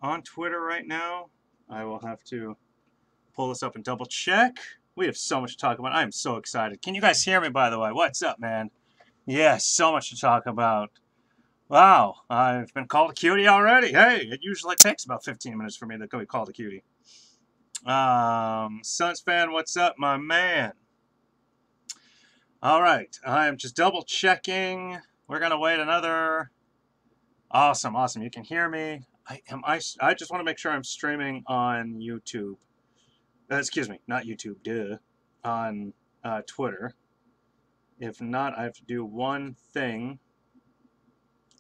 on Twitter right now. I will have to pull this up and double check. We have so much to talk about. I am so excited. Can you guys hear me, by the way? What's up, man? Yeah, so much to talk about. Wow, I've been called a cutie already. Hey, it usually takes about 15 minutes for me to be called a cutie. Suns fan, what's up, my man? All right, I am just double checking. We're gonna wait another. Awesome, awesome. You can hear me. I just want to make sure I'm streaming on YouTube. Excuse me, not YouTube, duh. On Twitter. If not, I have to do one thing.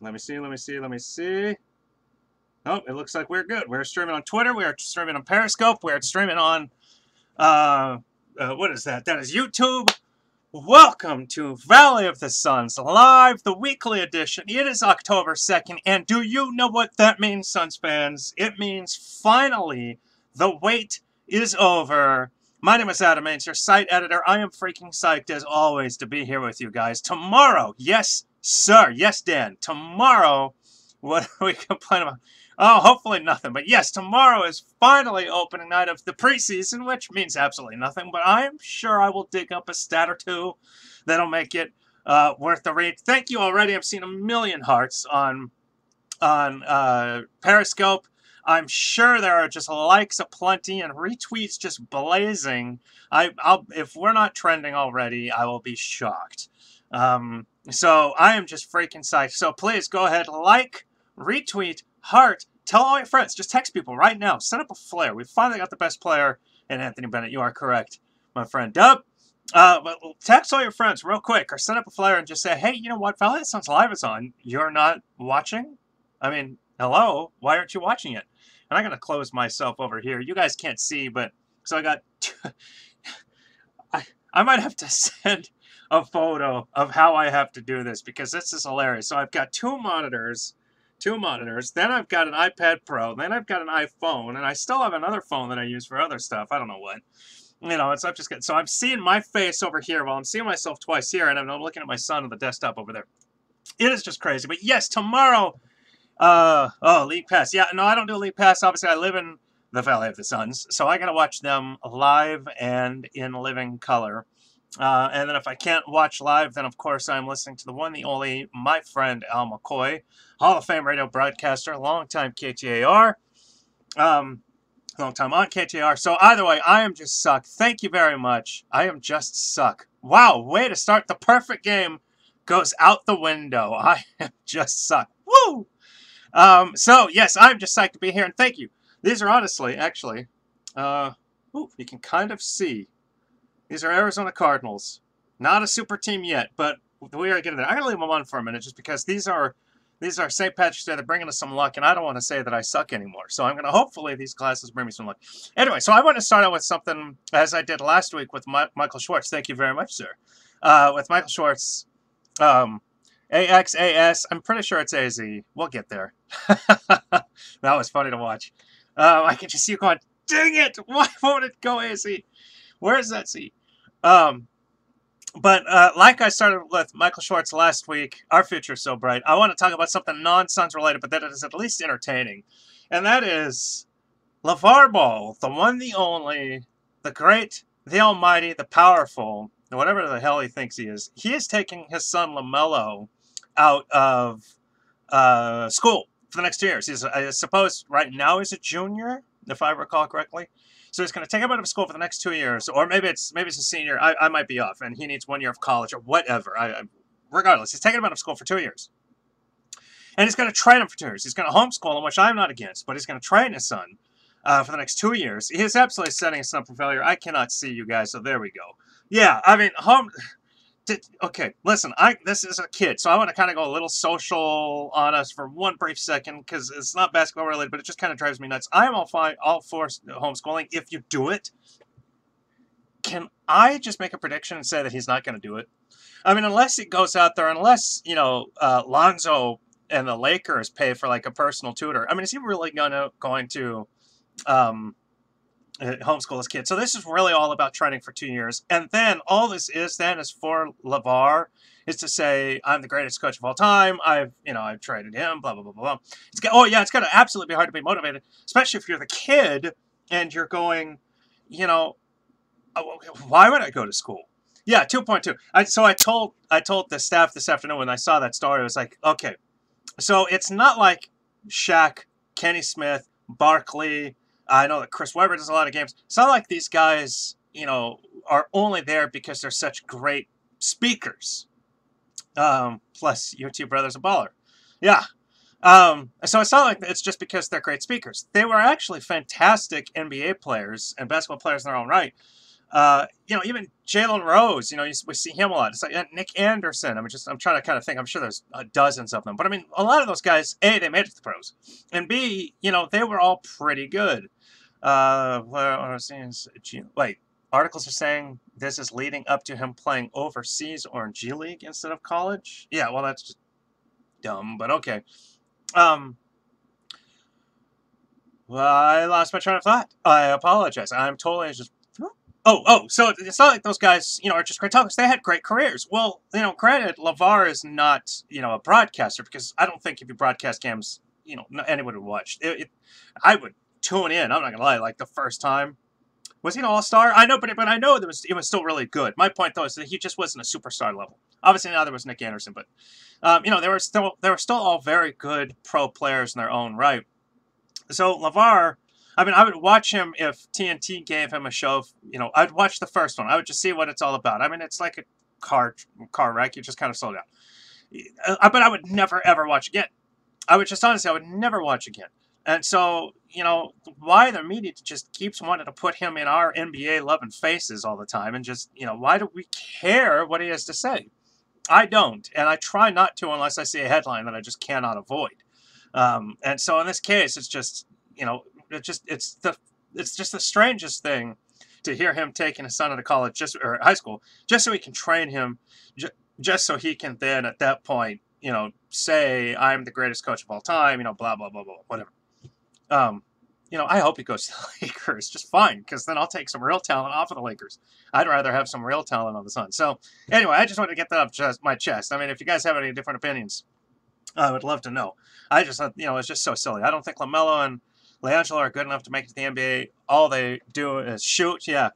Let me see, let me see, let me see. Oh, it looks like we're good. We're streaming on Twitter. We're streaming on Periscope. We're streaming on, what is that? That is YouTube. Welcome to Valley of the Suns Live, the weekly edition. It is October 2nd, and do you know what that means, Suns fans? It means finally the wait is over. My name is Adam Ains, your site editor. I am freaking psyched, as always, to be here with you guys. Tomorrow, yes, sir, yes, Dan, tomorrow, what are we complaining about? Oh, hopefully nothing. But yes, tomorrow is finally opening night of the preseason, which means absolutely nothing. But I'm sure I will dig up a stat or two that'll make it worth the read. Thank you already. I've seen a million hearts on Periscope. I'm sure there are just likes aplenty and retweets just blazing. If we're not trending already, I will be shocked. So I am just freaking psyched. So please go ahead, like, retweet, heart, tell all your friends. Just text people right now. Set up a flare. We finally got the best player in Anthony Bennett. You are correct, my friend Dub. But text all your friends real quick or set up a flare and just say, hey, you know what? Valley of the Suns Live is on. You're not watching? I mean, hello? Why aren't you watching it? And I'm going to close myself over here. You guys can't see, but so I got... I might have to send a photo of how I have to do this because this is hilarious. So I've got two monitors, then I've got an iPad Pro, then I've got an iPhone, and I still have another phone that I use for other stuff. I don't know what. You know, it's I'm just getting, so I'm seeing my face over here while I'm seeing myself twice here, and I'm looking at my son on the desktop over there. It is just crazy. But yes, tomorrow, League Pass. Yeah, no, I don't do League Pass. Obviously, I live in the Valley of the Suns, so I gotta watch them live and in living color. And then if I can't watch live, then of course I'm listening to the one, the only, my friend Al McCoy, Hall of Fame radio broadcaster, longtime KTAR, long time on KTAR. So either way, I am just suck. Thank you very much. I am just suck. Wow, way to start. The perfect game goes out the window. I am just suck. Woo! So yes, I'm just psyched to be here, and thank you. These are honestly, actually, you can kind of see. These are Arizona Cardinals. Not a super team yet, but we are getting there. I'm going to leave them on for a minute just because these are St. Patrick's Day. They're bringing us some luck, and I don't want to say that I suck anymore. So I'm going to hopefully these classes bring me some luck. Anyway, so I want to start out with something as I did last week with Michael Schwartz. Thank you very much, sir. With Michael Schwartz, AXAS. I'm pretty sure it's AZ. We'll get there. That was funny to watch. I can just see you going, dang it! Why won't it go AZ? Where is that C? But like I started with Michael Schwartz last week, our future is so bright. I want to talk about something non-Suns related, but that is at least entertaining. And that is LeVar Ball, the one, the only, the great, the almighty, the powerful, whatever the hell he thinks he is. He is taking his son LaMelo out of school for the next 2 years. He's, I suppose, right now he's a junior, if I recall correctly. So he's going to take him out of school for the next 2 years, or maybe it's a senior. I might be off, and he needs 1 year of college or whatever. Regardless, he's taking him out of school for 2 years, and he's going to train him for 2 years. He's going to homeschool him, which I'm not against, but he's going to train his son for the next 2 years. He is absolutely setting us up for failure. I cannot see you guys, so there we go. Yeah, I mean, okay, listen, this is a kid, so I want to kind of go a little social on us for one brief second, because it's not basketball related, but it just kind of drives me nuts. I am all for homeschooling if you do it. Can I just make a prediction and say that he's not going to do it? I mean, unless he goes out there, unless, you know, Lonzo and the Lakers pay for, like, a personal tutor. I mean, is he really going to homeschool his kid? So this is really all about training for 2 years. And then all this is for LeVar is to say I'm the greatest coach of all time. I've traded him. Blah blah blah blah blah. It's got to absolutely be hard to be motivated, especially if you're the kid and you're going, you know, why would I go to school? Yeah, 2.2. So I told the staff this afternoon when I saw that story. I was like, okay, so it's not like Shaq, Kenny Smith, Barkley. I know that Chris Webber does a lot of games. It's not like these guys, are only there because they're such great speakers. Plus, your two brothers a baller. Yeah. So it's not like it's just because they're great speakers. They were actually fantastic NBA players and basketball players in their own right. Even Jalen Rose, we see him a lot. It's like Nick Anderson. I'm trying to kind of think. I'm sure there's dozens of them, but I mean, a lot of those guys, A, they made it to the pros, and B, they were all pretty good. Wait, articles are saying this is leading up to him playing overseas or in G League instead of college. Yeah, well, that's just dumb, but okay. Well, I lost my train of thought. I apologize. I'm totally just. So it's not like those guys, are just great talkers. They had great careers. Well, granted, LeVar is not, a broadcaster because I don't think if you broadcast games, anyone would watch. I would tune in. I'm not gonna lie. Like the first time, was he an all-star? I know, but I know it was still really good. My point though is that he just wasn't a superstar level. Obviously, now there was Nick Anderson, but they were still all very good pro players in their own right. So LeVar. I would watch him if TNT gave him a show. I'd watch the first one. I would just see what it's all about. It's like a car wreck. You just kind of slow down. But I would never, ever watch again. I would never watch again. And so, why the media just keeps wanting to put him in our NBA loving faces all the time and just, why do we care what he has to say? I don't. And I try not to unless I see a headline that I just cannot avoid. And so in this case, it's just, it's just the strangest thing to hear him taking his son to college or high school just so he can train him, just so he can then at that point, say I'm the greatest coach of all time, blah blah blah blah whatever. I hope he goes to the Lakers just fine because then I'll take some real talent off of the Lakers. I'd rather have some real talent on the Suns. So anyway, I just wanted to get that off my chest. If you guys have any different opinions, I would love to know. I just thought, it's just so silly. I don't think LaMelo and LeAngelo are good enough to make it to the NBA. All they do is shoot. Yeah.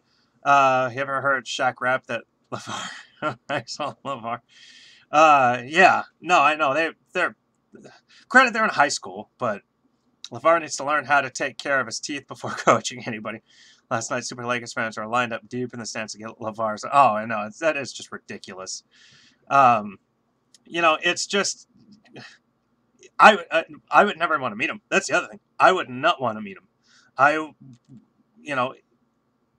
You ever heard Shaq rap that LeVar? I saw LeVar. Yeah. No, I know. They're granted they're in high school, but LeVar needs to learn how to take care of his teeth before coaching anybody. Last night, Super Lakers fans are lined up deep in the stands to get LeVar's. Oh, I know. That is just ridiculous. It's just. I would never want to meet him. That's the other thing. I would not want to meet him.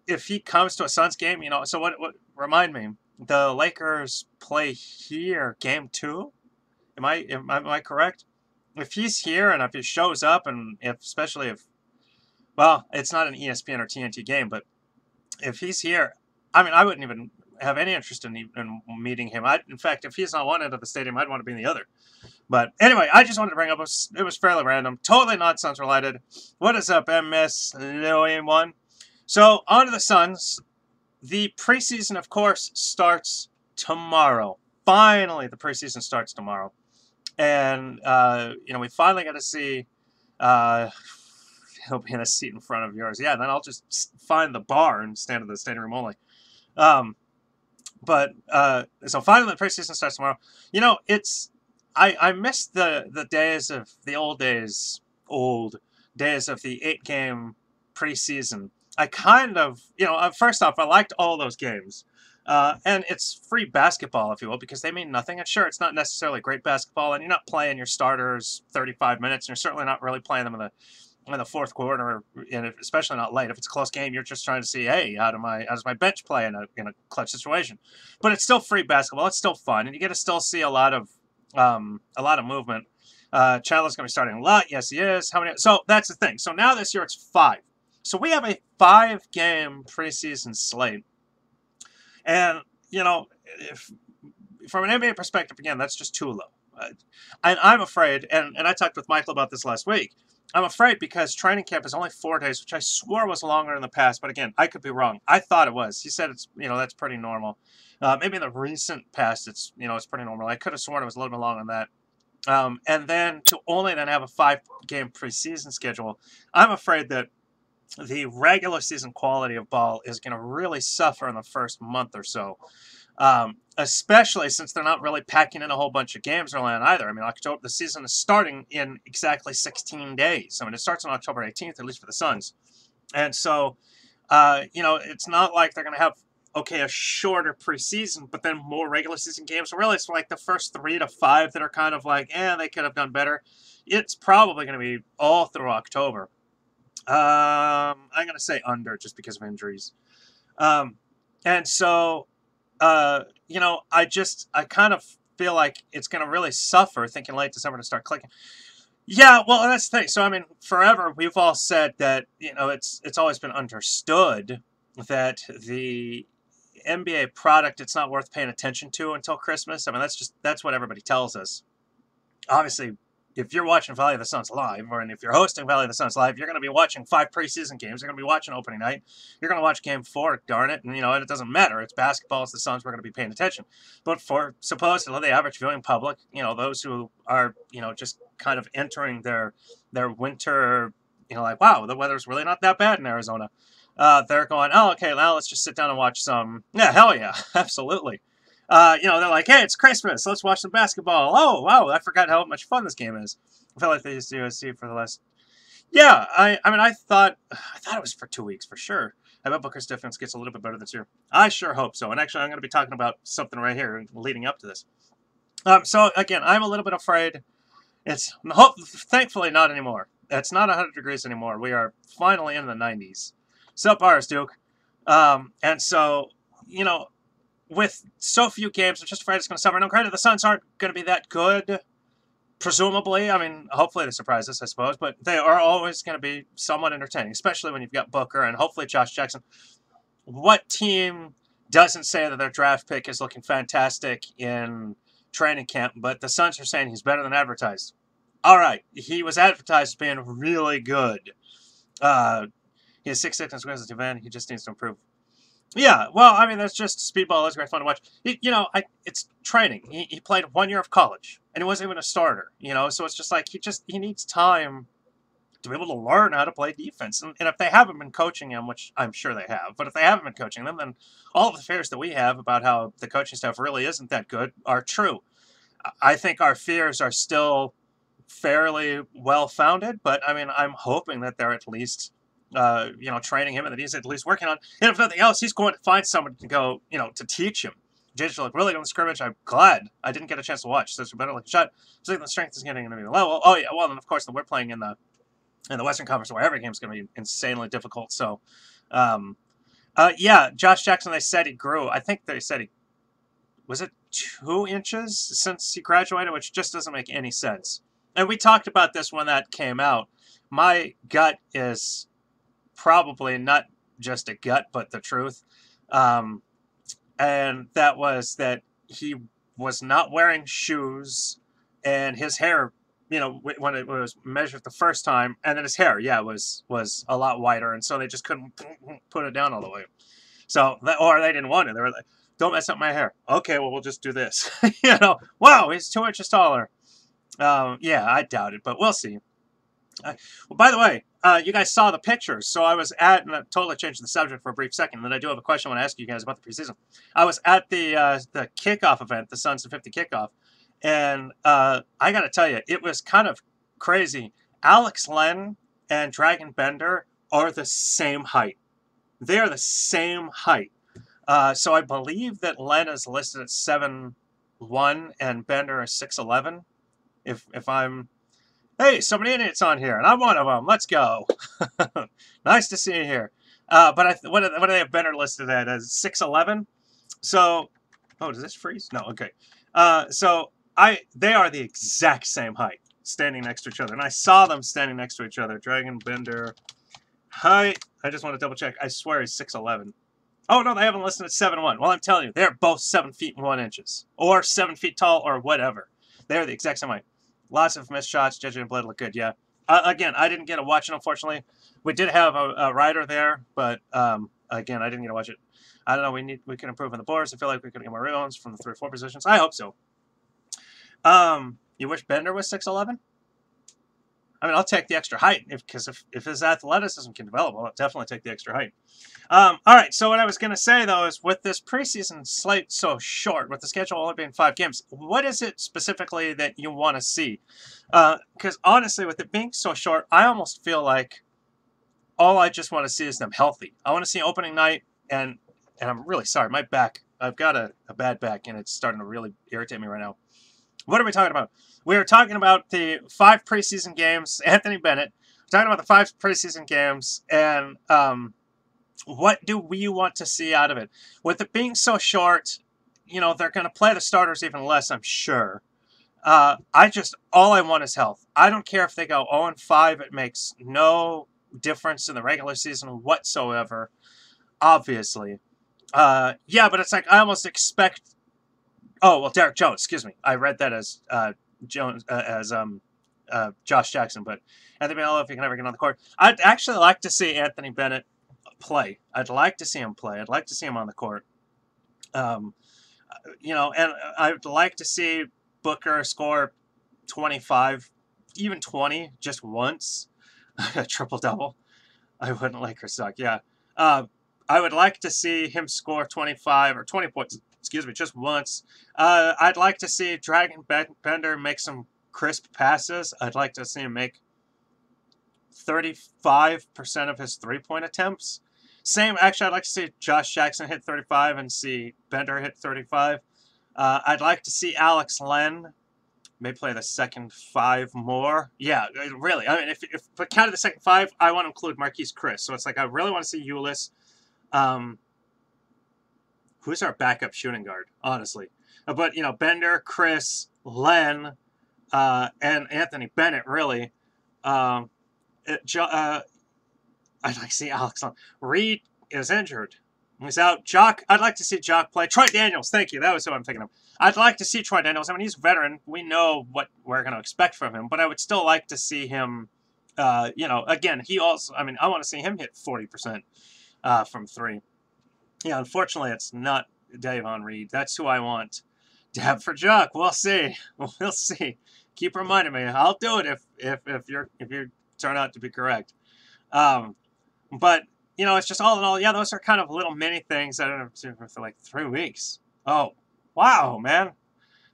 If he comes to a Suns game, so what remind me, the Lakers play here game 2. Am I correct? If he's here and if he shows up and especially if, well, it's not an ESPN or TNT game, but if he's here, I wouldn't even have any interest in meeting him. In fact, if he's on one end of the stadium, I'd want to be in the other. But anyway, I just wanted to bring up, it was fairly random, totally not Suns related. What is up, MS Louis 1? So, on to the Suns. The preseason, of course, starts tomorrow. Finally, the preseason starts tomorrow. And, we finally got to see, he'll be in a seat in front of yours. Yeah, then I'll just find the bar and stand in the standing room only. So finally the preseason starts tomorrow. I miss the days of the old days of the 8-game preseason. I kind of, first off, I liked all those games. And it's free basketball, if you will, because they mean nothing. And sure, it's not necessarily great basketball, and you're not playing your starters 35 minutes, and you're certainly not really playing them in the fourth quarter, and especially not late. If it's a close game, you're just trying to see, hey, how does my bench play in a clutch situation? But it's still free basketball. It's still fun, and you get to still see a lot of movement. Chandler's going to be starting a lot. Yes, he is. How many? So that's the thing. So now this year it's 5. So we have a 5-game preseason slate. And, if, from an NBA perspective, again, that's just too low. And I'm afraid, and I talked with Michael about this last week, I'm afraid because training camp is only 4 days, which I swore was longer in the past. But again, I could be wrong. I thought it was. He said it's that's pretty normal. Maybe in the recent past, it's pretty normal. I could have sworn it was a little bit longer than that. And then to only then have a 5-game preseason schedule, I'm afraid that the regular season quality of ball is going to really suffer in the first month or so. Especially since they're not really packing in a whole bunch of games early on either. I mean, October, the season is starting in exactly 16 days. I mean, it starts on October 18th, at least for the Suns. And so, it's not like they're going to have, a shorter preseason, but then more regular season games. So really, it's like the first 3 to 5 that are kind of like, they could have done better. It's probably going to be all through October. I'm going to say under just because of injuries. And so, I kind of feel like it's going to really suffer thinking late December to start clicking. Yeah, well, that's the thing. So, I mean, forever we've all said that, it's always been understood that the NBA product, it's not worth paying attention to until Christmas. I mean, that's what everybody tells us. Obviously, if you're watching Valley of the Suns live, or if you're hosting Valley of the Suns live, you're going to be watching 5 preseason games. You're going to be watching opening night. You're going to watch Game 4, darn it. And, and it doesn't matter. It's basketball. It's the Suns. We're going to be paying attention. But for supposedly the average viewing public, those who are, just kind of entering their winter, like, wow, the weather's really not that bad in Arizona. They're going, oh, okay, now let's just sit down and watch some. Yeah, hell yeah, absolutely. They're like, hey, it's Christmas. Let's watch some basketball. Oh, wow, I forgot how much fun this game is. I felt like they used to USC for the last. Yeah, I thought it was for 2 weeks for sure. I bet Booker's defense gets a little bit better this year. I sure hope so. And actually, I'm going to be talking about something right here leading up to this. So again, I'm a little bit afraid. It's thankfully not anymore. It's not 100 degrees anymore. We are finally in the 90s. Sup, ours, Duke. And so, with so few games, I'm just afraid it's going to suffer. Now, granted, the Suns aren't going to be that good, presumably. I mean, hopefully they surprise us, I suppose. But they are always going to be somewhat entertaining, especially when you've got Booker and hopefully Josh Jackson. What team doesn't say that their draft pick is looking fantastic in training camp, but the Suns are saying he's better than advertised? All right, he was advertised as being really good. He has 6'6" and squares the van. He just needs to improve. Yeah, well, I mean, that's just speedball. It's great fun to watch. It's training. He played 1 year of college, and he wasn't even a starter. So it's just like he needs time to be able to learn how to play defense. And if they haven't been coaching him, which I'm sure they have, but if they haven't been coaching them, then all of the fears that we have about how the coaching staff really isn't that good are true. I think our fears are still fairly well-founded, but I mean, I'm hoping that they're at least training him and that he's at least working on. And if nothing else, he's going to find someone to go, to teach him. JJ looked really good in the scrimmage. I'm glad I didn't get a chance to watch. So it's a better looking shot. So I think the strength is getting to be level. Oh yeah, well, and of course, we're playing in the Western Conference where every game is going to be insanely difficult. So, Josh Jackson, they said he grew. I think they said was it 2 inches since he graduated, which just doesn't make any sense. And we talked about this when that came out. My gut is probably not just a gut, but the truth. And that was that he was not wearing shoes, and his hair, when it was measured the first time, and then his hair, was a lot whiter, and so they just couldn't put it down all the way. So, or they didn't want it. They were like, don't mess up my hair. Okay, well, we'll just do this. Wow, he's 2 inches taller. I doubt it, but we'll see. Well, by the way, you guys saw the pictures. So I was and I totally changed the subject for a brief second. And then I do have a question I want to ask you guys about the preseason. I was at the kickoff event, the Suns 50 kickoff, and I got to tell you, it was kind of crazy. Alex Len and Dragon Bender are the same height. They are the same height. So I believe that Len is listed at 7'1" and Bender is 6'11". If I'm... Hey, so many idiots on here, and I'm one of them. Let's go. Nice to see you here. But what do they have Bender listed at? As 6'11"? So, does this freeze? No, okay. They are the exact same height, standing next to each other. And I saw them standing next to each other. Dragon Bender height. I just want to double check. I swear he's 6'11". Oh, no, they haven't listed at 7'1". Well, I'm telling you, they're both 7 feet and 1 inches. Or 7 feet tall, or whatever. They're the exact same height. Lots of missed shots. JJ and Blade look good, yeah. Again, I didn't get to watch it, unfortunately. We did have a rider there, but again, I didn't get to watch it. I don't know. We can improve on the boards. I feel like we could get more rebounds from the 3-4 positions. I hope so. You wish Bender was 6'11"? I mean, I'll take the extra height because if his athleticism can develop, I'll definitely take the extra height. All right, so what I was going to say, though, is with this preseason slate so short, with the schedule only being 5 games, what is it specifically that you want to see? Because honestly, with it being so short, I almost feel like all I just want to see is them healthy. I want to see opening night, and I'm really sorry, my back, I've got a bad back, and it's starting to really irritate me right now. What are we talking about? We are talking about the 5 preseason games. Anthony Bennett. We're talking about the 5 preseason games, and what do we want to see out of it? With it being so short, you know, they're going to play the starters even less, I'm sure. All I want is health. I don't care if they go 0-5. It makes no difference in the regular season whatsoever, obviously. Yeah, but it's like I almost expect. Oh well, Derek Jones. Excuse me. I read that as Jones Josh Jackson, but Anthony Bennett, if he can ever get on the court, I'd actually like to see Anthony Bennett play. I'd like to see him play. I'd like to see him on the court. You know, and I'd like to see Booker score 25, even 20, just once, a triple double. I wouldn't like her suck. Yeah. I would like to see him score 25 or 20 points, excuse me, just once. I'd like to see Dragon Bender make some crisp passes. I'd like to see him make 35% of his three-point attempts. Actually, I'd like to see Josh Jackson hit 35 and see Bender hit 35. I'd like to see Alex Len may play the second 5 more. Yeah, really. I mean, if I counted the second 5, I want to include Marquise Chris. So it's like I really want to see Ulyss. Who's our backup shooting guard, honestly? But, you know, Bender, Chris, Len, and Anthony Bennett, really. I'd like to see Alex Len. Reed is injured. He's out. Jock, I'd like to see Jock play. Troy Daniels, thank you. That was who I'm thinking of. I'd like to see Troy Daniels. I mean, he's a veteran. We know what we're going to expect from him, but I would still like to see him, you know, again, he also, I mean, I want to see him hit 40% from 3. Yeah, unfortunately, it's not Davon Reed. That's who I want to have for Jock. We'll see. We'll see. Keep reminding me. I'll do it if you turn out to be correct. But you know, it's just all in all, yeah, those are kind of little mini things that I've seen for like 3 weeks. Oh, wow, man.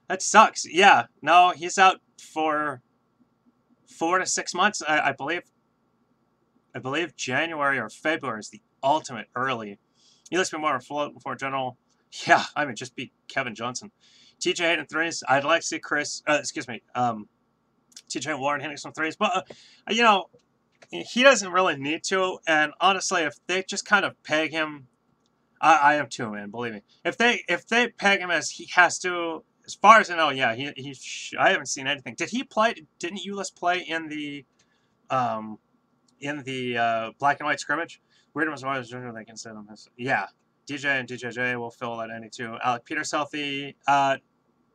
That sucks. Yeah, no, he's out for 4 to 6 months. I believe January or February is the ultimate early. You listen to more for general. Yeah, I mean, just beat Kevin Johnson. TJ hitting threes. I'd like to see Chris, TJ Warren hitting some threes. But, you know, he doesn't really need to, and honestly, if they just kind of peg him, I am too, man. Believe me. If they peg him as he has to, as far as I know, yeah, I haven't seen anything. Did he play? Didn't Ulyss play in the black and white scrimmage? Weird was always junior. They can send him. Yeah, DJ and DJJ will fill that any too. Alec Peters healthy.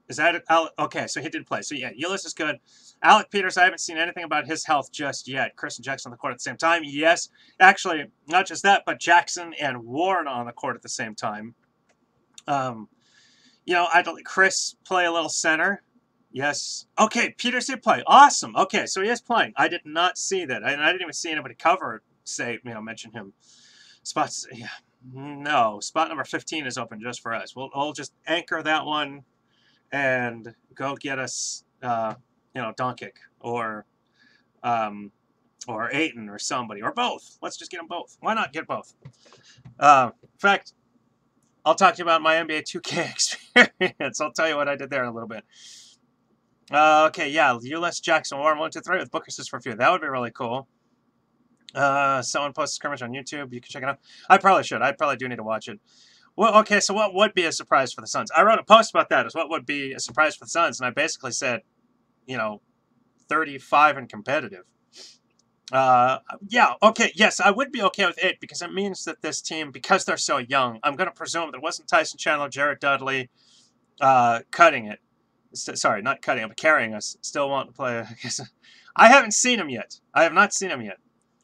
Is that Alec? Okay, so he did play. So yeah, Ulyss is good. Alec Peters, I haven't seen anything about his health just yet. Chris and Jackson on the court at the same time. Yes, actually, not just that, but Jackson and Warren on the court at the same time. You know, I'd let Chris play a little center. Yes. Okay, Peters did play. Awesome. Okay, so he is playing. I did not see that. I didn't even see anybody mention him. Spots, yeah. No, spot number 15 is open just for us. We'll just anchor that one and go get us, you know, Doncic or Ayton or somebody or both. Let's just get them both. Why not get both? In fact, I'll talk to you about my NBA 2K experience. I'll tell you what I did there in a little bit. Okay, yeah, Ulyss Jackson Warren 1, 2, 3 with Booker assist for a few. That would be really cool. Someone posted scrimmage on YouTube. You can check it out. I probably should. I probably do need to watch it. Well, okay, so what would be a surprise for the Suns? I wrote a post about that, is what would be a surprise for the Suns, and I basically said, you know, 35 and competitive. Yeah, okay, yes, I would be okay with it, because it means that this team, because they're so young, I'm going to presume that it wasn't Tyson Chandler, Jared Dudley, cutting it. Sorry, not cutting it, but carrying us. Still want to play, I guess. I haven't seen him yet. I have not seen him yet.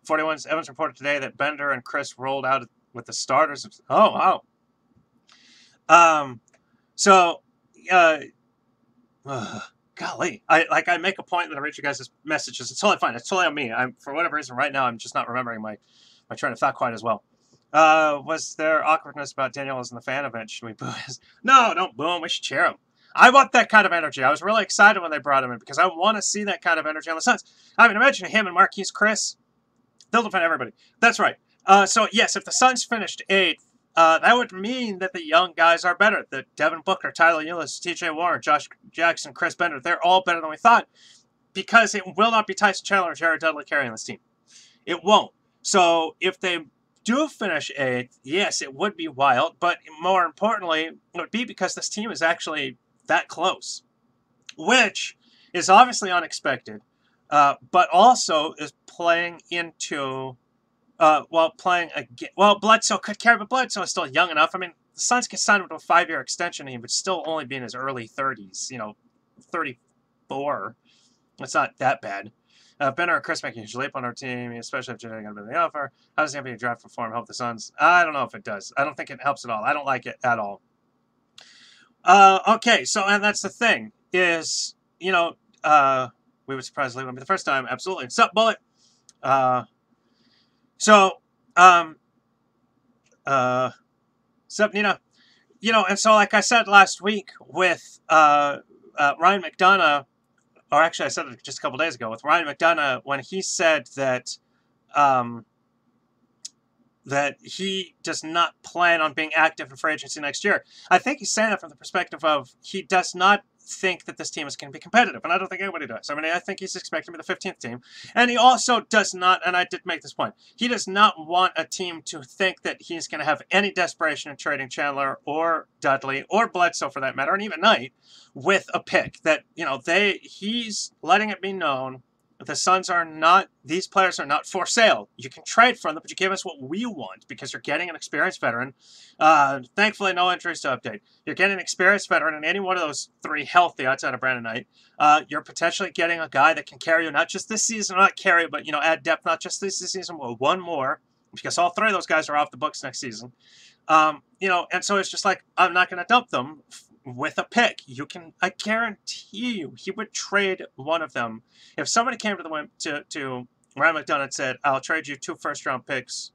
41's Evans reported today that Bender and Chris rolled out with the starters. Oh, wow. So, uh, golly, I make a point that I read you guys' messages. It's totally fine. It's totally on me. For whatever reason right now I'm just not remembering my train of thought quite as well. Was there awkwardness about Daniels and the fan event? Should we boo his? No, don't boo him. We should cheer him. I want that kind of energy. I was really excited when they brought him in because I want to see that kind of energy on the Suns. I mean, imagine him and Marquise Chris. They'll defend everybody. That's right. So, yes, if the Suns finished 8th, that would mean that the young guys are better. That Devin Booker, Tyler Ulis, T.J. Warren, Josh Jackson, Chris Bender, they're all better than we thought because it will not be Tyson Chandler or Jared Dudley carrying this team. It won't. So if they do finish 8th, yes, it would be wild, but more importantly, it would be because this team is actually that close, which is obviously unexpected, but also is playing into... Bledsoe could carry, but Bledsoe is still young enough. I mean, the Suns can sign him to a 5-year extension, and he would still only be in his early 30s, 34. It's not that bad. Bender and Chris make a huge leap on our team, especially if Janae got a bit of the offer. How does the NBA draft reform help the Suns? I don't know if it does. I don't think it helps at all. I don't like it at all. Okay, so, and that's the thing, is, we would surprisingly wouldn't be the first time. Absolutely. Sup, Bullet? Sup, Nina? And so like I said last week with Ryan McDonough, or actually I said it just a couple days ago, with Ryan McDonough, when he said that that he does not plan on being active in free agency next year. I think he's saying that from the perspective of he does not think that this team is going to be competitive, and I don't think anybody does. I mean, I think he's expecting to be the 15th team, and he also does not, and I did make this point, he does not want a team to think that he's going to have any desperation in trading Chandler or Dudley or Bledsoe for that matter, and even Knight, with a pick. That, he's letting it be known the Suns are not, these players are not for sale. You can trade from them, but you give us what we want because you're getting an experienced veteran. Thankfully, no injuries to update. You're getting an experienced veteran, and any one of those 3 healthy outside of Brandon Knight. You're potentially getting a guy that can carry you, not just this season, not carry, but, add depth, not just this season, but one more, because all 3 of those guys are off the books next season. And so it's just like, I'm not going to dump them with a pick. I guarantee you, he would trade one of them. If somebody came to Ryan McDonough and said, I'll trade you 2 first-round picks,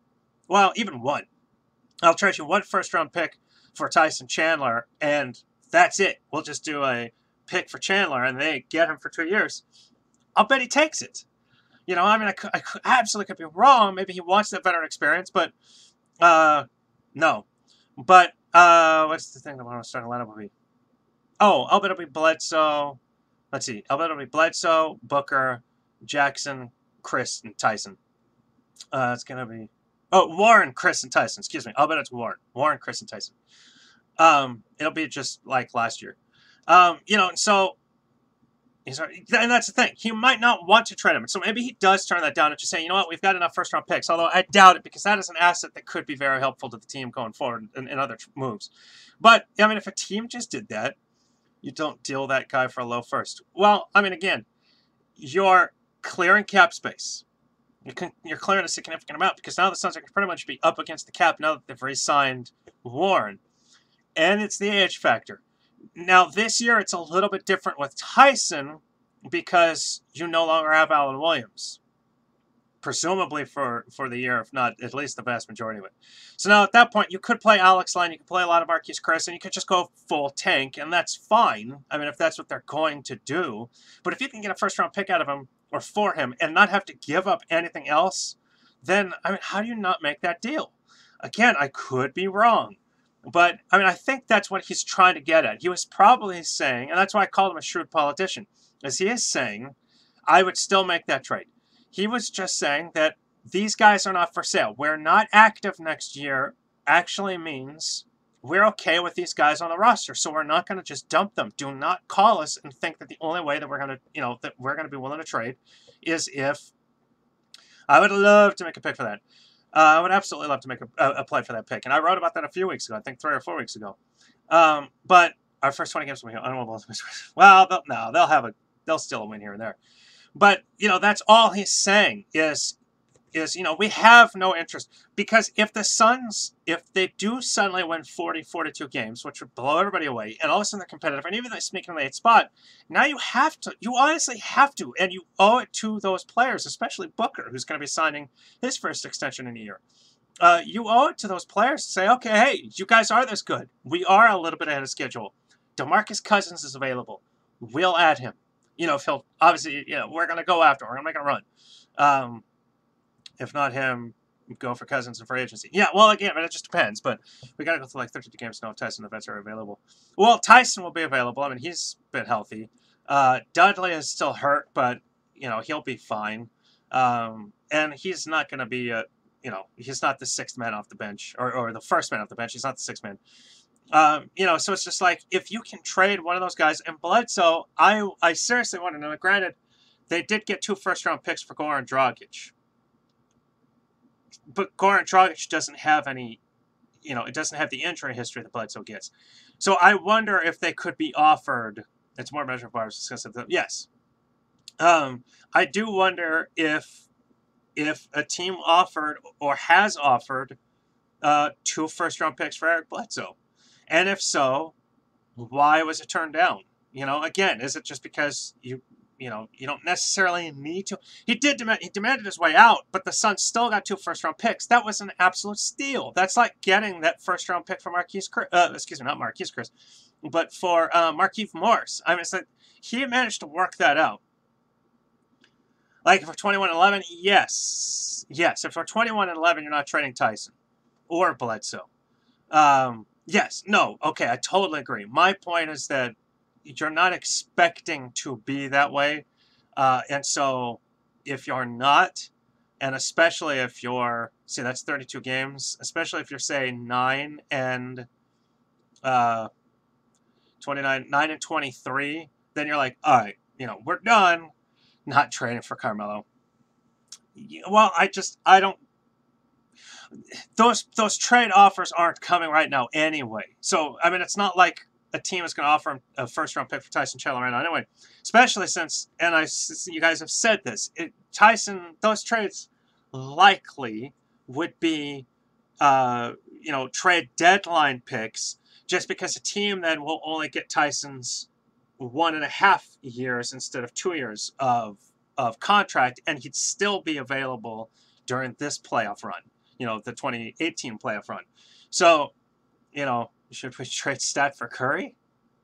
well, even 1. I'll trade you 1 first-round pick for Tyson Chandler, and that's it. We'll just do a pick for Chandler, and they get him for 2 years. I'll bet he takes it. I absolutely could be wrong. Maybe he wants that veteran experience, but no. But what's the thing that my starting lineup will be? Oh, I'll bet it'll be Bledsoe. Let's see. I'll bet it'll be Bledsoe, Booker, Jackson, Chris, and Tyson. It's going to be... Oh, Warren, Chris, and Tyson. Excuse me. I'll bet it's Warren. Warren, Chris, and Tyson. It'll be just like last year. And so... And that's the thing. He might not want to trade him. So maybe he does turn that down and just say, you know what, we've got enough first-round picks. Although I doubt it, because that is an asset that could be very helpful to the team going forward in other moves. But, I mean, if a team just did that, you don't deal that guy for a low first. Well, I mean, again, you're clearing cap space. You're clearing a significant amount because now the Suns are going to pretty much be up against the cap now that they've re-signed Warren. And it's the age factor. Now, this year, it's a little bit different with Tyson because you no longer have Alan Williams. Presumably for the year, if not at least the vast majority of it. So now at that point, you could play Alex Line, you could play a lot of Marquise Chris, and you could just go full tank, and that's fine. I mean, if that's what they're going to do. But if you can get a first-round pick out of him, or for him, and not have to give up anything else, then, I mean, how do you not make that deal? Again, I could be wrong. But, I mean, I think that's what he's trying to get at. He was probably saying, and that's why I called him a shrewd politician, as he is saying, I would still make that trade. He was just saying that these guys are not for sale. We're not active next year actually means we're okay with these guys on the roster, so we're not going to just dump them. Do not call us and think that the only way that we're going to, that we're going to be willing to trade is if... I would love to make a pick for that. I would absolutely love to make a play for that pick. And I wrote about that a few weeks ago, I think 3 or 4 weeks ago. But our first 20 games will be unwinnable. Well, they'll steal a win here and there. But, that's all he's saying is, we have no interest. Because if the Suns, if they do suddenly win 40, 42 games, which would blow everybody away, and all of a sudden they're competitive, and even they sneak in the 8th spot, now you honestly have to, and you owe it to those players, especially Booker, who's going to be signing his first extension in a year. You owe it to those players to say, okay, hey, you guys are this good. We are a little bit ahead of schedule. DeMarcus Cousins is available. We'll add him. If he'll, obviously, we're going to go after him. We're going to make a run. If not him, go for Cousins and free agency. Yeah, well, again, it just depends. But we got to go through like 32 games to know if Tyson and Vets are available. Well, Tyson will be available. I mean, he's been healthy. Dudley is still hurt, but, he'll be fine. And he's not going to be he's not the 6th man off the bench or the 1st man off the bench. He's not the 6th man. So it's just like, if you can trade one of those guys, and Bledsoe, I seriously want to know. Granted, they did get 2 first-round picks for Goran Dragic. But Goran Dragic doesn't have any, it doesn't have the injury history that Bledsoe gets. So I wonder if they could be offered, it's more measured by discussive. Yes. I do wonder if a team offered or has offered 2 first-round picks for Eric Bledsoe. And if so, why was it turned down? Again, is it just because you don't necessarily need to? He demanded his way out, but the Suns still got 2 first-round picks. That was an absolute steal. That's like getting that first-round pick for not Marquise Chris, but for Markieff Morris. I mean, it's like he managed to work that out. Like, for 21-11, yes. If for 21-11, you're not trading Tyson or Bledsoe. Yes, no, okay, I totally agree. My point is that you're not expecting to be that way. And so if you're not, and especially if you're, see, that's 32 games, especially if you're, say, 9 and 23, then you're like, all right, we're done. Not trading for Carmelo. Well, I don't. Those trade offers aren't coming right now anyway. So, I mean, it's not like a team is going to offer him a first-round pick for Tyson Chandler right now anyway. Especially since, and you guys have said this, those trades likely would be, trade deadline picks, just because a team then will only get Tyson's 1.5 years instead of 2 years of contract, and he'd still be available during this playoff run. The 2018 playoff run. So, should we trade Stat for Curry?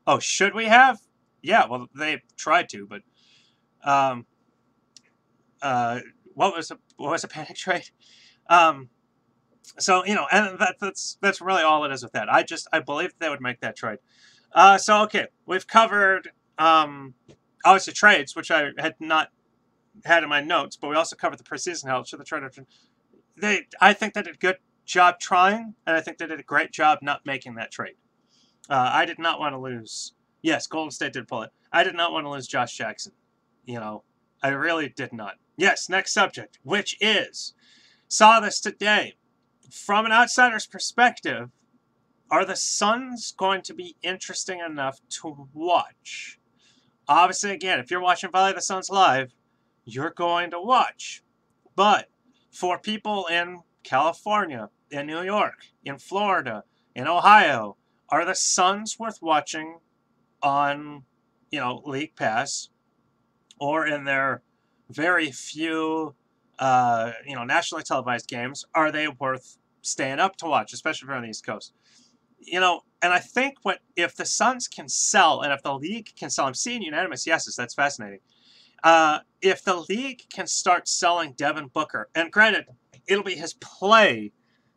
Oh, should we have? Yeah, well, they tried to, but what was a panic trade? So, and that's really all it is with that. I believe they would make that trade. So, okay, we've covered obviously trades, which I had not had in my notes, but we also covered the preseason health. So the trade option. I think they did a good job trying, and I think they did a great job not making that trade. I did not want to lose. Yes, Golden State did pull it. I did not want to lose Josh Jackson. I really did not. Yes, next subject, which is, saw this today. From an outsider's perspective, are the Suns going to be interesting enough to watch? Obviously, again, if you're watching Valley of the Suns live, you're going to watch. But for people in California, in New York, in Florida, in Ohio, are the Suns worth watching on, League Pass or in their very few, nationally televised games? Are they worth staying up to watch, especially if you're on the East Coast? And I think if the Suns can sell, and if the league can sell, I'm seeing unanimous yeses. That's fascinating. If the league can start selling Devin Booker, and granted, it'll be his play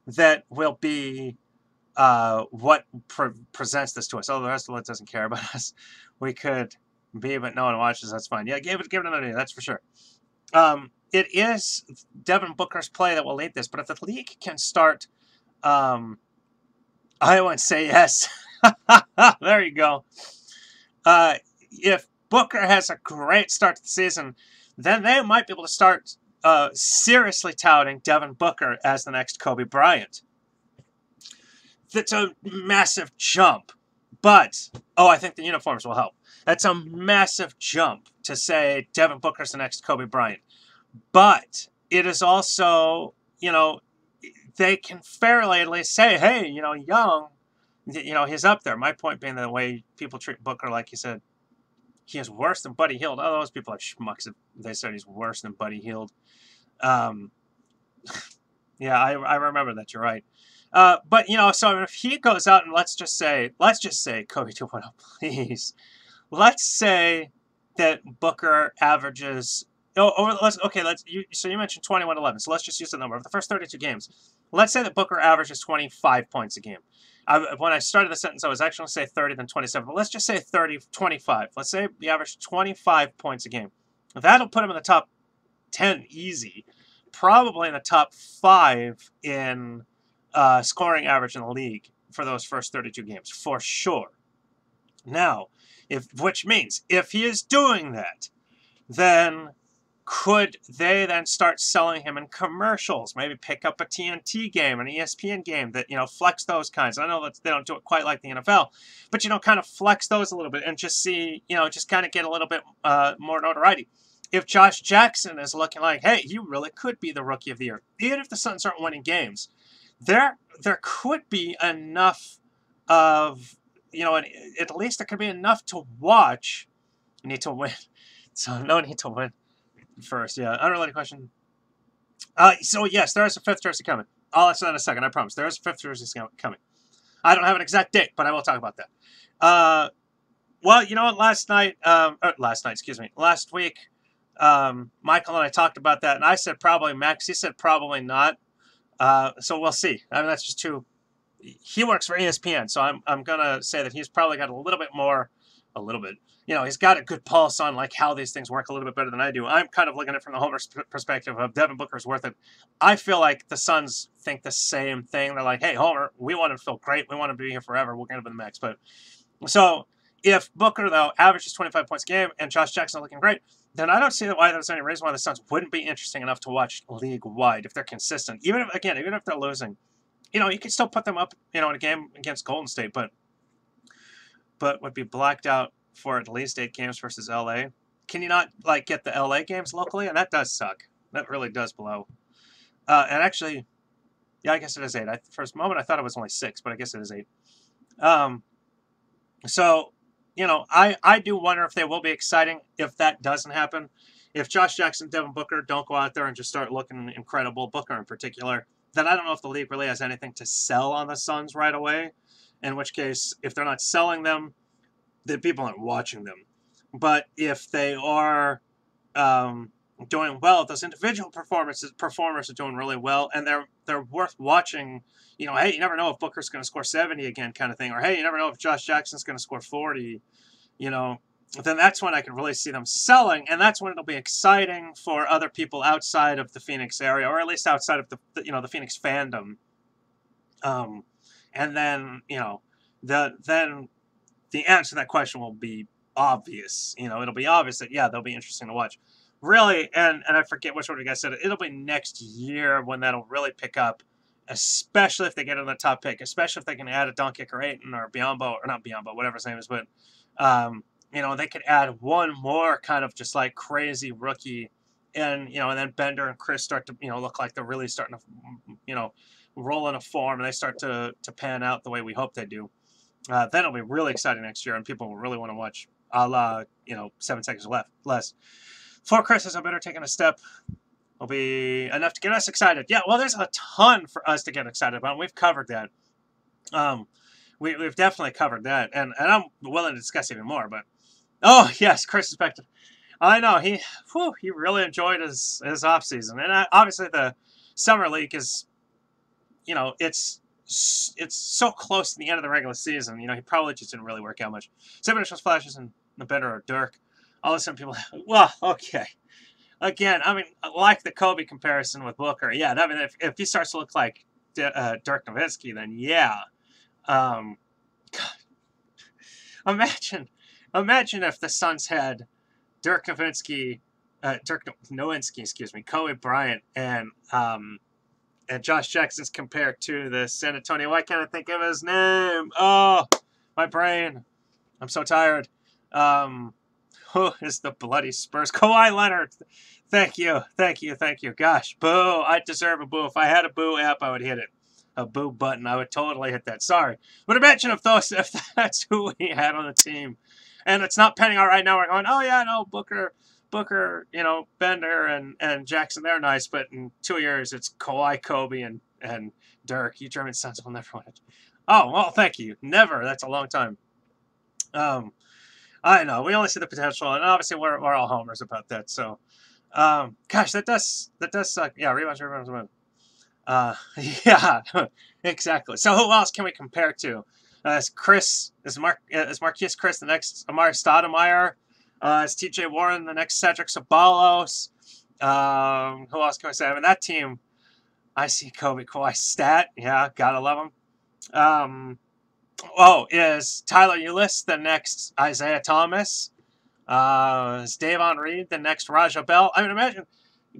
that will be what presents this to us. Oh, the rest of it doesn't care about us. We could be, but no one watches. That's fine. Yeah, give it another day. That's for sure. It is Devin Booker's play that will lead this. But if the league can start, I won't say yes. There you go. If Booker has a great start to the season, then they might be able to start seriously touting Devin Booker as the next Kobe Bryant. That's a massive jump. But, I think the uniforms will help. That's a massive jump to say Devin Booker's the next Kobe Bryant. But it is also, you know, they can fairly at least say, hey, you know, Young, you know, he's up there. My point being the way people treat Booker, like you said, he is worse than Buddy Hield. All those people are schmucks if they said he's worse than Buddy Hield. Yeah, I remember that. You're right. But you know, so if he goes out and let's just say Kobe 2.0, please. Let's say that Booker averages. Oh, so you mentioned 21-11. So let's just use the number of the first 32 games. Let's say that Booker averages 25 points a game. When I started the sentence, I was actually going to say 30, then 27. But let's just say 30, 25. Let's say he averaged 25 points a game. That'll put him in the top 10 easy. Probably in the top 5 in scoring average in the league for those first 32 games, for sure. Now, which means if he is doing that, then could they then start selling him in commercials? Maybe pick up a TNT game, an ESPN game that, you know, flex those kinds. I know that they don't do it quite like the NFL, but, you know, kind of flex those a little bit and just see, you know, just kind of get a little bit more notoriety. If Josh Jackson is looking like, hey, you really could be the Rookie of the Year, even if the Suns aren't winning games, there could be enough of, you know, at least there could be enough to watch. You need to win. So no need to win first. Yeah, unrelated question. So yes, there is a 5th jersey coming. I'll answer that in a second, I promise. There is a 5th jersey coming. I don't have an exact date, but I will talk about that. Well, you know what, last week, Michael and I talked about that, and I said probably Max. He said probably not. So we'll see. I mean, that's just too. He works for ESPN, so I'm gonna say that he's probably got a little bit. You know, he's got a good pulse on like how these things work a little bit better than I do. I'm kind of looking at it from the Homer's perspective of Devin Booker's worth it. I feel like the Suns think the same thing. They're like, hey, Homer, we want him to feel great. We want him to be here forever. We're going to be the max. But so if Booker, though, averages 25 points a game and Josh Jackson looking great, then I don't see why there's any reason why the Suns wouldn't be interesting enough to watch league-wide if they're consistent. Even if they're losing, you know, you can still put them up, you know, in a game against Golden State, but would be blacked out for at least 8 games versus LA. Can you not, like, get the LA games locally? And that does suck. That really does blow. And actually, yeah, I guess it is 8. For a moment, I thought it was only 6, but I guess it is 8. So, you know, I do wonder if they will be exciting if that doesn't happen. If Josh Jackson, Devin Booker don't go out there and just start looking incredible, Booker in particular, then I don't know if the league really has anything to sell on the Suns right away. In which case, if they're not selling them, then people aren't watching them. But if they are doing well, if those individual performers are doing really well, and they're worth watching. You know, hey, you never know if Booker's going to score 70 again, kind of thing, or hey, you never know if Josh Jackson's going to score 40. You know, then that's when I can really see them selling, and that's when it'll be exciting for other people outside of the Phoenix area, or at least outside of the Phoenix fandom. And then, you know, then the answer to that question will be obvious. You know, it'll be obvious that, yeah, they'll be interesting to watch. Really, and I forget which one of you guys said it, it'll be next year when that'll really pick up, especially if they get in the top pick, especially if they can add a Doncic or Ayton or Biyombo, or not Biyombo, whatever his name is, but, you know, they could add one more kind of just like crazy rookie, and, you know, and then Bender and Chris start to, you know, look like they're really starting to, you know, roll in a form, and they start to pan out the way we hope they do. Then it'll be really exciting next year, and people will really want to watch a la, you know, 7 seconds less. For Chris, as I better taking a step, will be enough to get us excited. Yeah, well, there's a ton for us to get excited about. We've covered that. We've definitely covered that, and I'm willing to discuss even more. But oh yes, Chris is back to. I know he really enjoyed his off season, and obviously the summer league is, you know, it's so close to the end of the regular season. You know, he probably just didn't really work out much. 7 initial flashes and the better or Dirk. All of a sudden, people, well, okay. Again, I mean, like the Kobe comparison with Booker, yeah. I mean, if he starts to look like Dirk Nowitzki, then yeah. God. Imagine if the Suns had Dirk Nowitzki, Kobe Bryant, and Josh Jackson's compared to the San Antonio. Why can't I think of his name? Oh, my brain. I'm so tired. Um, who is the bloody Spurs? Kawhi Leonard. Thank you, thank you, thank you. Gosh, boo! I deserve a boo. If I had a boo app, I would hit it. A boo button. I would totally hit that. Sorry, but imagine if that's who we had on the team, and it's not penning out right now. We're going, oh yeah, no, Booker, Bender and Jackson. They're nice, but in 2 years, it's Kawhi, Kobe, and Dirk. You German sons will never win it. Oh well, thank you. Never. That's a long time. Um, I know we only see the potential, and obviously we're all homers about that. So, gosh, that does suck. Yeah, rebounds. Yeah, exactly. So who else can we compare to? Is Marquise Chris the next Amari Stoudemire? Is T.J. Warren the next Cedric Sabalos? Who else can I say? I mean, that team. I see Kobe Kawhi stat. Yeah, gotta love him. Is Tyler Ulis the next Isaiah Thomas? Is Davon Reed the next Raja Bell? I mean, imagine,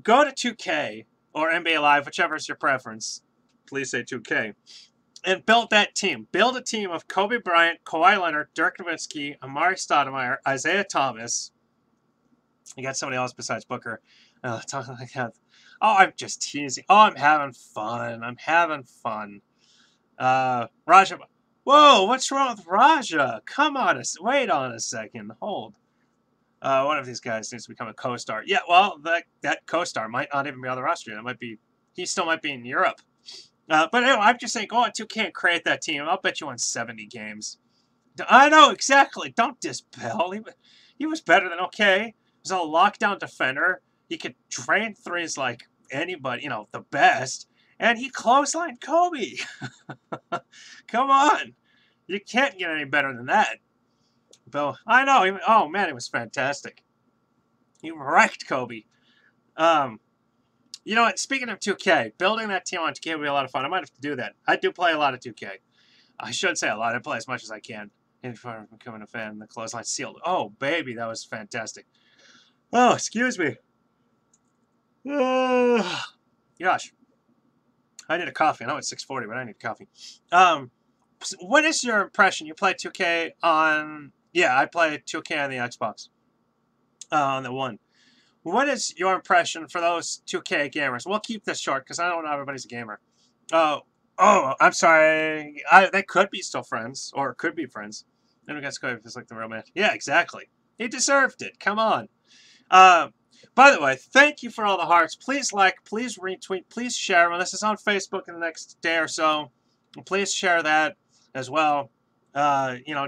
go to 2K or NBA Live, whichever is your preference. Please say 2K. And build that team. Build a team of Kobe Bryant, Kawhi Leonard, Dirk Nowitzki, Amari Stoudemire, Isaiah Thomas. You got somebody else besides Booker. Talking like that. Oh, I'm just teasing. Oh, I'm having fun. Raja. Whoa, what's wrong with Raja? Come on, wait on a second. Hold. One of these guys needs to become a co-star. Yeah, well, that co-star might not even be on the roster. That might be, he still might be in Europe. But anyway, I'm just saying, go on 2K and create that team. I'll bet you won 70 games. I know, exactly. Don't dispel. He was better than okay. He was a lockdown defender. He could drain threes like anybody, the best. And he clotheslined Kobe. Come on. You can't get any better than that. Bill, I know. Oh, man, it was fantastic. He wrecked Kobe. You know what? Speaking of 2K, building that team on 2K would be a lot of fun. I might have to do that. I do play a lot of 2K. I should say a lot. I play as much as I can. Before becoming a fan, the clothesline sealed. Oh, baby, that was fantastic. Oh, excuse me. Gosh. I need a coffee. I know it's 6:40, but I need coffee. What is your impression? You play 2K on... Yeah, I play 2K on the Xbox. On the One. What is your impression for those 2K gamers? We'll keep this short because I don't know everybody's a gamer. Oh, I'm sorry. They could be still friends, or could be friends. Then we got Skype is like the real man. Yeah, exactly. He deserved it. Come on. By the way, thank you for all the hearts. Please like, please retweet, please share. When this is on Facebook in the next day or so, please share that as well.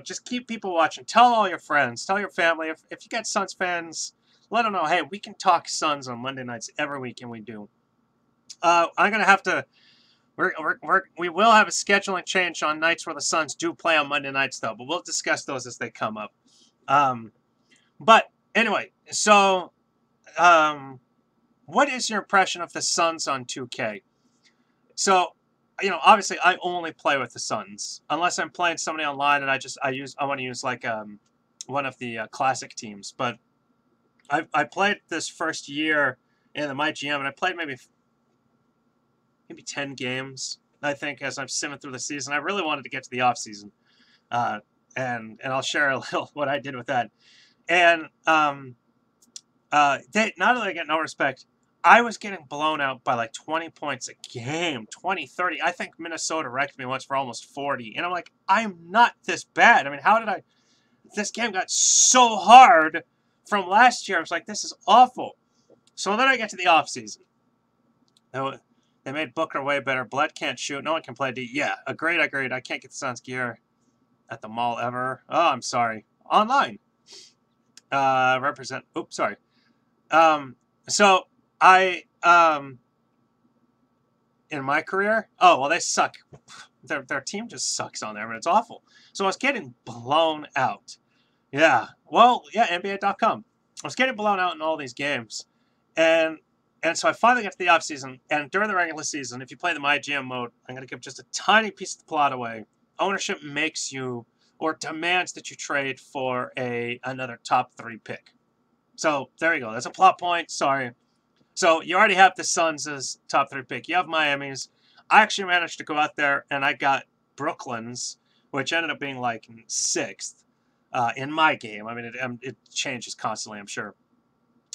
Just keep people watching. Tell all your friends. Tell your family. If you got Suns fans, let them know, hey, we can talk Suns on Monday nights every week, and we do. I'm going to have to... We will have a scheduling change on nights where the Suns do play on Monday nights, though. But we'll discuss those as they come up. But anyway, so what is your impression of the Suns on 2K? So, obviously I only play with the Suns unless I'm playing somebody online, and I want to use like one of the classic teams. But I played this first year in the MyGM, and I played maybe 10 games, I think, as I'm simming through the season. I really wanted to get to the off season, and I'll share a little what I did with that. And they not only get no respect, I was getting blown out by like 20 points a game, 20, 30. I think Minnesota wrecked me once for almost 40. And I'm like, I'm not this bad. I mean, how did this game got so hard from last year. I was like, this is awful. So then I get to the offseason. They made Booker way better. Bled can't shoot. No one can play D. Yeah, agreed. I can't get the Suns gear at the mall ever. Oh, I'm sorry. Online. Oops, sorry. So I, in my career, they suck. Their team just sucks on there, and it's awful. So I was getting blown out. Yeah. Well, yeah, NBA.com. I was getting blown out in all these games. And so I finally got to the offseason, and during the regular season, if you play the MyGM mode, I'm going to give just a tiny piece of the plot away. Ownership makes you, or demands that you trade for another top 3 pick. So there you go. That's a plot point. Sorry. So you already have the Suns as top 3 pick. You have Miami's. I actually managed to go out there, and I got Brooklyn's, which ended up being like 6th. in my game. I mean, it changes constantly, I'm sure.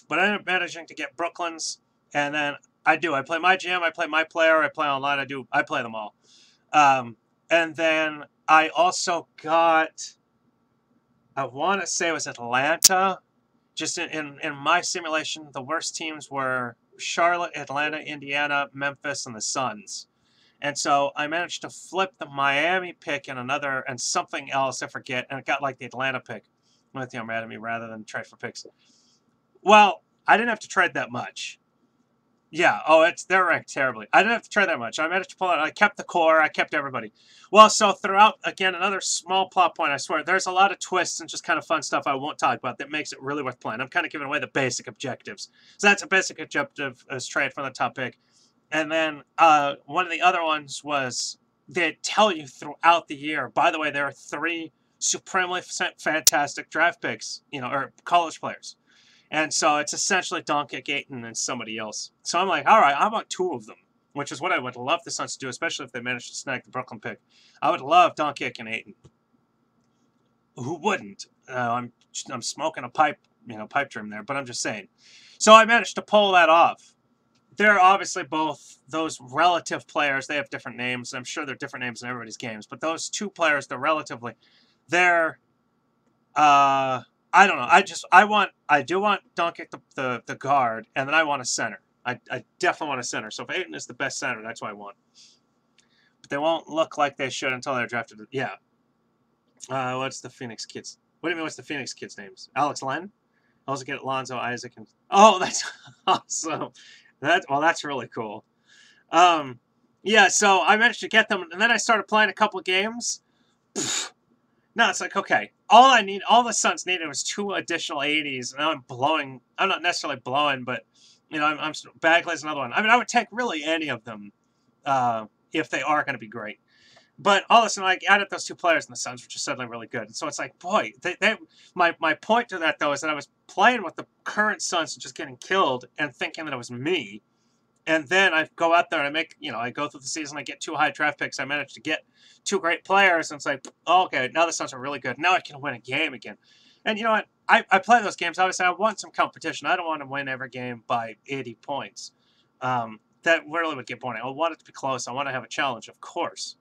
But I ended up managing to get Brooklyn's, and then I play my GM, I play my player, I play online, I play them all. And then I also got, I want to say it was Atlanta. Just in my simulation, the worst teams were Charlotte, Atlanta, Indiana, Memphis, and the Suns. And so I managed to flip the Miami pick and something else, I forget, and it got like the Atlanta pick. I think they're mad at me rather than trade for picks. Well, I didn't have to trade that much. Yeah, they're ranked terribly. I didn't have to trade that much. I managed to pull out. I kept the core. I kept everybody. Well, so throughout, again, another small plot point. I swear, there's a lot of twists and just kind of fun stuff I won't talk about that makes it really worth playing. I'm kind of giving away the basic objectives. So that's a basic objective as trade from the top pick, and then one of the other ones was they tell you throughout the year. By the way, there are 3 supremely fantastic draft picks, or college players. And so it's essentially Doncic, Ayton, and somebody else. So I'm like, all right, I want 2 of them, which is what I would love the Suns to do, especially if they manage to snag the Brooklyn pick. I would love Doncic and Ayton. Who wouldn't? I'm smoking a pipe dream there, but I'm just saying. So I managed to pull that off. They're obviously both those relative players. They have different names. I'm sure they're different names in everybody's games, but those 2 players, they're I don't know. I do want Doncic the guard, and then I want a center. I definitely want a center. So if Ayton is the best center, that's what I want. But they won't look like they should until they're drafted. Yeah. What's the Phoenix kids? What do you mean? What's the Phoenix kids' names? Alex Len. I also get Lonzo, Isaac, and that's awesome. That's really cool. Yeah. So I managed to get them, and then I started playing a couple of games. No, it's like, okay, all the Suns needed was 2 additional 80s, and now I'm blowing. I'm not necessarily blowing, but, I'm Bagley's another one. I mean, I would take really any of them if they are going to be great. But all of a sudden, I added those 2 players, and the Suns were just suddenly really good. And so it's like, boy, my point to that, though, is that I was playing with the current Suns and just getting killed and thinking that it was me. And then I go out there and I go through the season, I get 2 high draft picks, I managed to get 2 great players, and it's like, oh, okay, now the Suns are really good. Now I can win a game again. And you know what? I play those games, obviously I want some competition. I don't want to win every game by 80 points. That really would get boring. I want it to be close. I want to have a challenge, of course.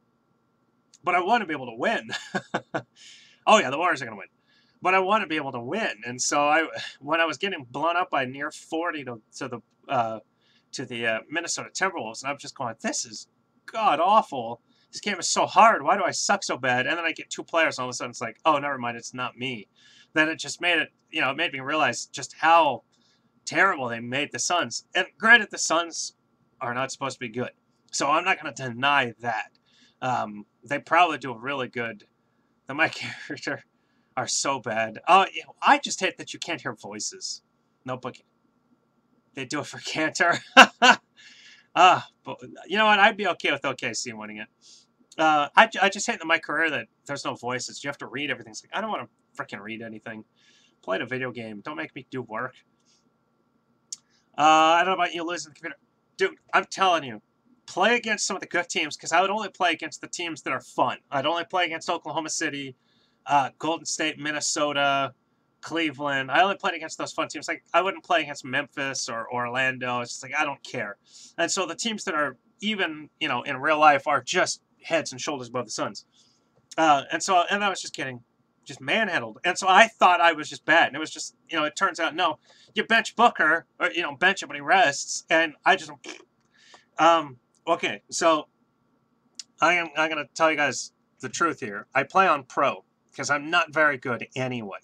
But I want to be able to win. Oh yeah, the Warriors are going to win. But I want to be able to win. And so when I was getting blown up by near 40 to the Minnesota Timberwolves, and I'm just going, this is god-awful. This game is so hard. Why do I suck so bad? And then I get 2 players, and all of a sudden it's like, oh, never mind, it's not me. Then it just made it, it made me realize just how terrible they made the Suns. And granted, the Suns are not supposed to be good. So I'm not going to deny that. They probably do a really good. My character are so bad. I just hate that you can't hear voices. No, but they do it for Cantor. But you know what? I'd be okay with OKC winning it. I just hate in my career that there's no voices. You have to read everything. It's like, I don't want to freaking read anything. Play a video game. Don't make me do work. I don't know about you losing the computer. Dude, I'm telling you. Play against some of the good teams, because I would only play against the teams that are fun. I'd only play against Oklahoma City, Golden State, Minnesota, Cleveland. I only played against those fun teams. Like, I wouldn't play against Memphis or Orlando. It's just like, I don't care. And so the teams that are even, in real life are just heads and shoulders above the Suns. And I was just getting manhandled. And so I thought I was just bad. And it was just, it turns out, no, you bench Booker, or, bench him when he rests. And I just, okay, so I'm going to tell you guys the truth here. I play on Pro because I'm not very good anyway.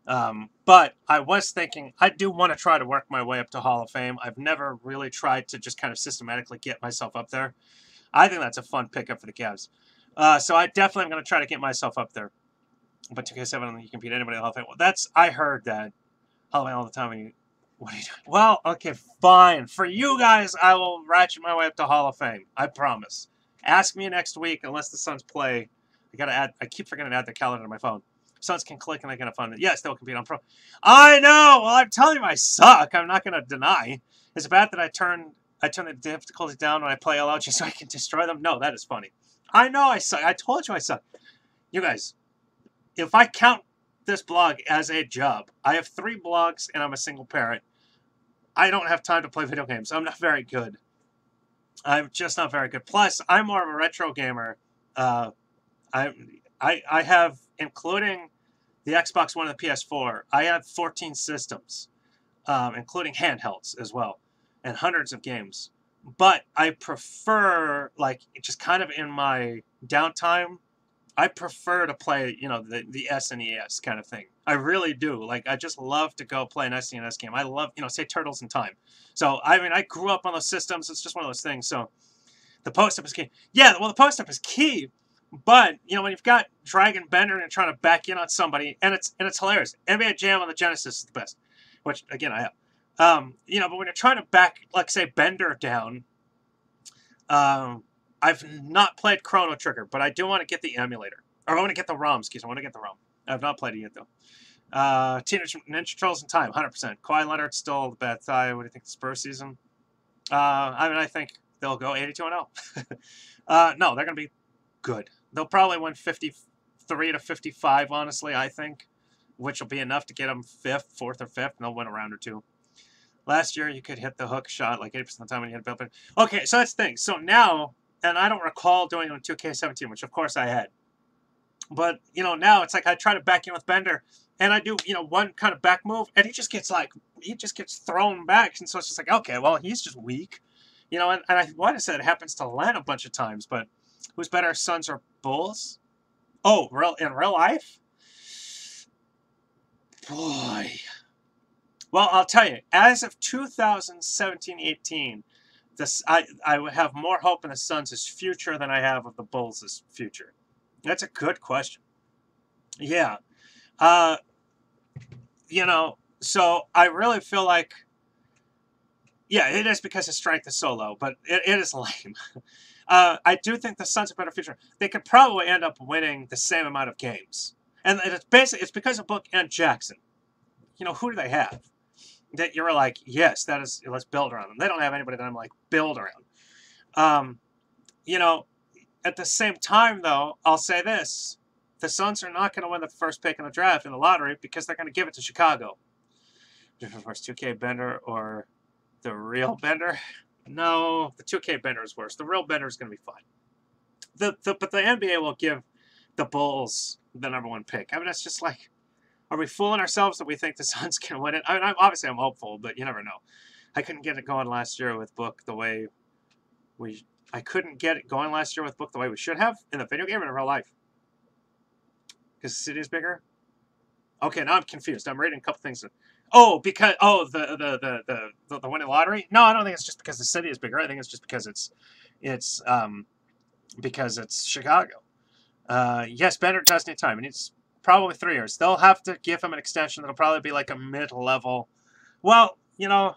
But I was thinking I do want to try to work my way up to Hall of Fame. I've never really tried to just kind of systematically get myself up there. I think that's a fun pickup for the Cavs. So I definitely am going to try to get myself up there. But 2K7, you can beat anybody at Hall of Fame. Well, I heard that Hall of Fame all the time. What are you doing? Well, okay, fine. For you guys, I will ratchet my way up to Hall of Fame. I promise. Ask me next week, unless the Suns play. I keep forgetting to add the calendar to my phone. Suns can click and I can find it. Yes, they'll compete on Pro. I know! Well, I'm telling you I suck. I'm not going to deny. Is it bad that I turn the difficulty down when I play LO just so I can destroy them? No, that is funny. I know I suck. I told you I suck. You guys, if I count this blog as a job. I have 3 blogs, and I'm a single parent. I don't have time to play video games. I'm not very good. I'm just not very good. Plus, I'm more of a retro gamer. Uh, I have, including the Xbox One and the PS4, I have 14 systems, including handhelds as well, and hundreds of games. But I prefer, like, just kind of in my downtime, I prefer to play, the SNES kind of thing. I really do. Like, I just love to go play an SNES game. I love, say Turtles in Time. So, I mean, I grew up on those systems. It's just one of those things. So, the post-up is key. Yeah, well, the post-up is key. But, when you've got Dragon Bender and you're trying to back in on somebody, and it's hilarious. NBA Jam on the Genesis is the best. Which, again, I have. But when you're trying to back, like, say, Bender down, I've not played Chrono Trigger, but I do want to get the emulator. Or I want to get the ROM, excuse me. I want to get the ROM. I've not played it yet, though. Teenage Ninja Turtles in Time, 100%. Kawhi Leonard still the bad thigh. What do you think of the Spurs season? I think they'll go 82-0. No, they're going to be good. They'll probably win 53 to 55, honestly, I think, which will be enough to get them 4th or 5th, and they'll win a round or 2. Last year, you could hit the hook shot like 80% of the time when you hit a build. Okay, so that's the thing. So now, and I don't recall doing it on 2K17, which of course I had. But, now it's like I try to back in with Bender, and I do, one kind of back move, and he just gets thrown back. And so it's just like, okay, well, he's just weak. And I want to say it happens to Len a bunch of times, but who's better, Suns or Bulls? Oh, in real life? Boy. Well, I'll tell you, as of 2017-18, I would have more hope in the Suns' future than I have of the Bulls' future. That's a good question. Yeah. So I really feel like, yeah, it is because his strength is so low, but it is lame. I do think the Suns have a better future. They could probably end up winning the same amount of games. And it's because of Book and Jackson. Who do they have? That you're like, yes, let's build around them. They don't have anybody that I'm like, build around. At the same time, though, I'll say this. The Suns are not going to win the first pick in the draft in the lottery because they're going to give it to Chicago. Of course, 2K Bender or the real Bender? No, the 2K Bender is worse. The real Bender is going to be fine. But the NBA will give the Bulls the #1 pick. I mean, it's just like, are we fooling ourselves that we think the Suns can win it? I mean, obviously I'm hopeful, but you never know. I couldn't get it going last year with Book the way I couldn't get it going last year with Book the way we should have in the video game and in real life. Because the city is bigger. Okay, now I'm confused. I'm reading a couple things. The winning lottery? No, I don't think it's just because the city is bigger. I think it's just because it's Chicago. Yes, Bender does need time. He needs probably 3 years. They'll have to give him an extension that'll probably be like a mid-level. Well,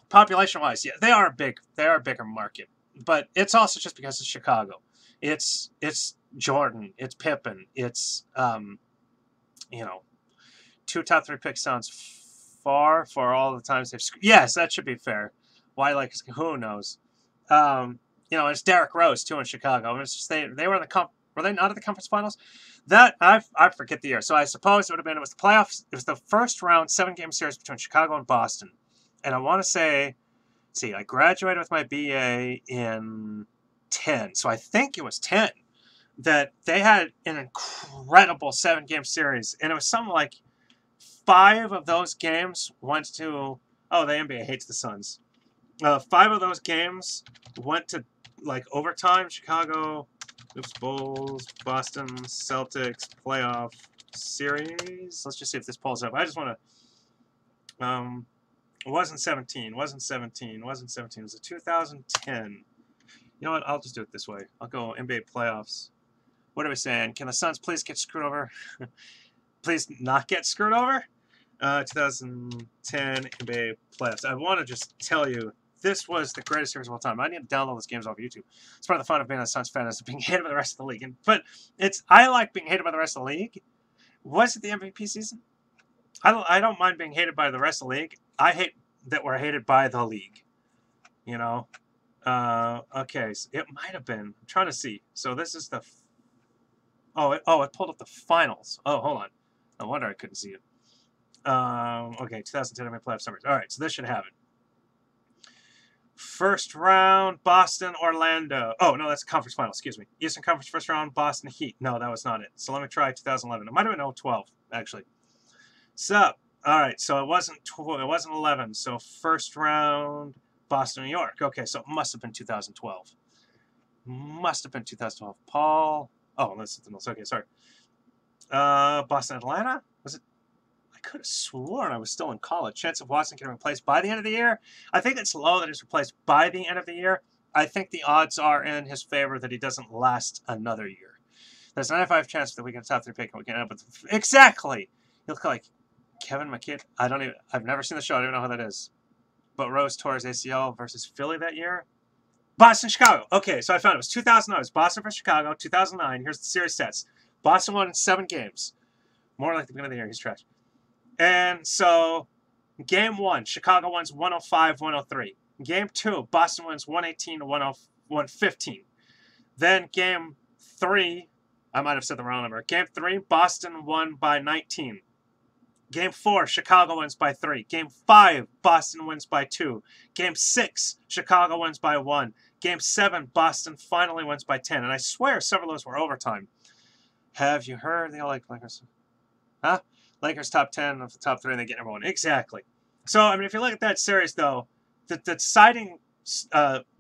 population-wise, yeah, they are a bigger market. But it's also just because it's Chicago. It's Jordan. It's Pippen. It's 2 top 3 picks sounds far for all the times they've. Yes, that should be fair. Why, who knows? It's Derrick Rose too in Chicago. I mean, it's just they were in the were they not at the conference finals? That I forget the year. So I suppose it was the playoffs. It was the first round 7-game series between Chicago and Boston, and I want to say. See, I graduated with my BA in 10, so I think it was 10 that they had an incredible 7-game series, and it was something like 5 of those games went to. Oh, the NBA hates the Suns. 5 of those games went to overtime. Chicago, Bulls, Boston, Celtics playoff series. Let's just see if this pulls up. I just want to. It wasn't 17. It was a 2010. You know what? I'll just do it this way. I'll go NBA playoffs. What are we saying? Can the Suns please get screwed over? Please not get screwed over? 2010 NBA playoffs. I want to just tell you, this was the greatest series of all time. I need to download those games off YouTube. It's part of the fun of being a Suns fan is being hated by the rest of the league. But I like being hated by the rest of the league. Was it the MVP season? I don't mind being hated by the rest of the league. I hate that we're hated by the league. Okay, so it might have been. I'm trying to see. So this is the. It pulled up the finals. Oh, hold on. No wonder I couldn't see it. Okay, 2010 NBA playoff summers. All right, so this should have it. First round, Boston, Orlando. Oh, no, that's conference final. Excuse me. Eastern Conference first round, Boston Heat. No, that was not it. So let me try 2011. It might have been 012, actually. So, all right. So it wasn't 11. So first round, Boston, New York. Okay, so it must have been 2012. Must have been 2012. Paul. Oh, that's something else. Okay, sorry. Boston, Atlanta. Was it? I could have sworn I was still in college. Chance of Watson getting replaced by the end of the year. I think it's low that he's replaced by the end of the year. I think the odds are in his favor that he doesn't last another year. There's a 95 chance that we get a top 3 pick and we can end up with exactly. You look like Kevin McKidd. I've never seen the show. I don't know who that is. But Rose tore his ACL versus Philly that year. Boston, Chicago. Okay, so I found it was 2009. It was Boston versus Chicago. 2009. Here's the series stats. Boston won in 7 games. More like the beginning of the year. He's trash. And so, game 1, Chicago wins 105-103. Game 2, Boston wins 118-115. Then game 3, I might have said the wrong number. Game 3, Boston won by 19. Game 4, Chicago wins by 3. Game 5, Boston wins by 2. Game 6, Chicago wins by 1. Game 7, Boston finally wins by 10. And I swear several of those were overtime. Have you heard the Lakers? Huh? Lakers top 10 of the top 3, and they get number 1. Exactly. So, I mean, if you look at that series, though, the deciding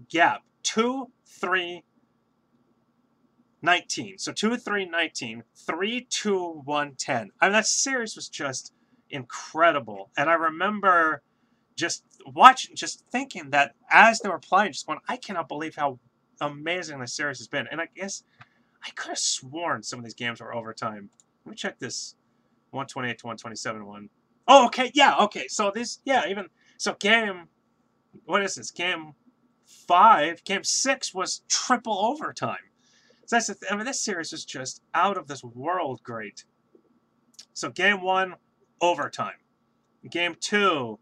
gap, 2-3-19. So 2-3-19, 3-2-1-10. I mean, that series was just incredible. And I remember just thinking that as they were playing, just going, I cannot believe how amazing this series has been. And I guess I could have sworn some of these games were overtime. Let me check this. 128 to 127 1. Oh, okay. Yeah, okay. So this, yeah, even, so what is this? Game 6 was triple overtime. So that's I mean, this series is just out of this world great. So game 1, overtime. Game 2,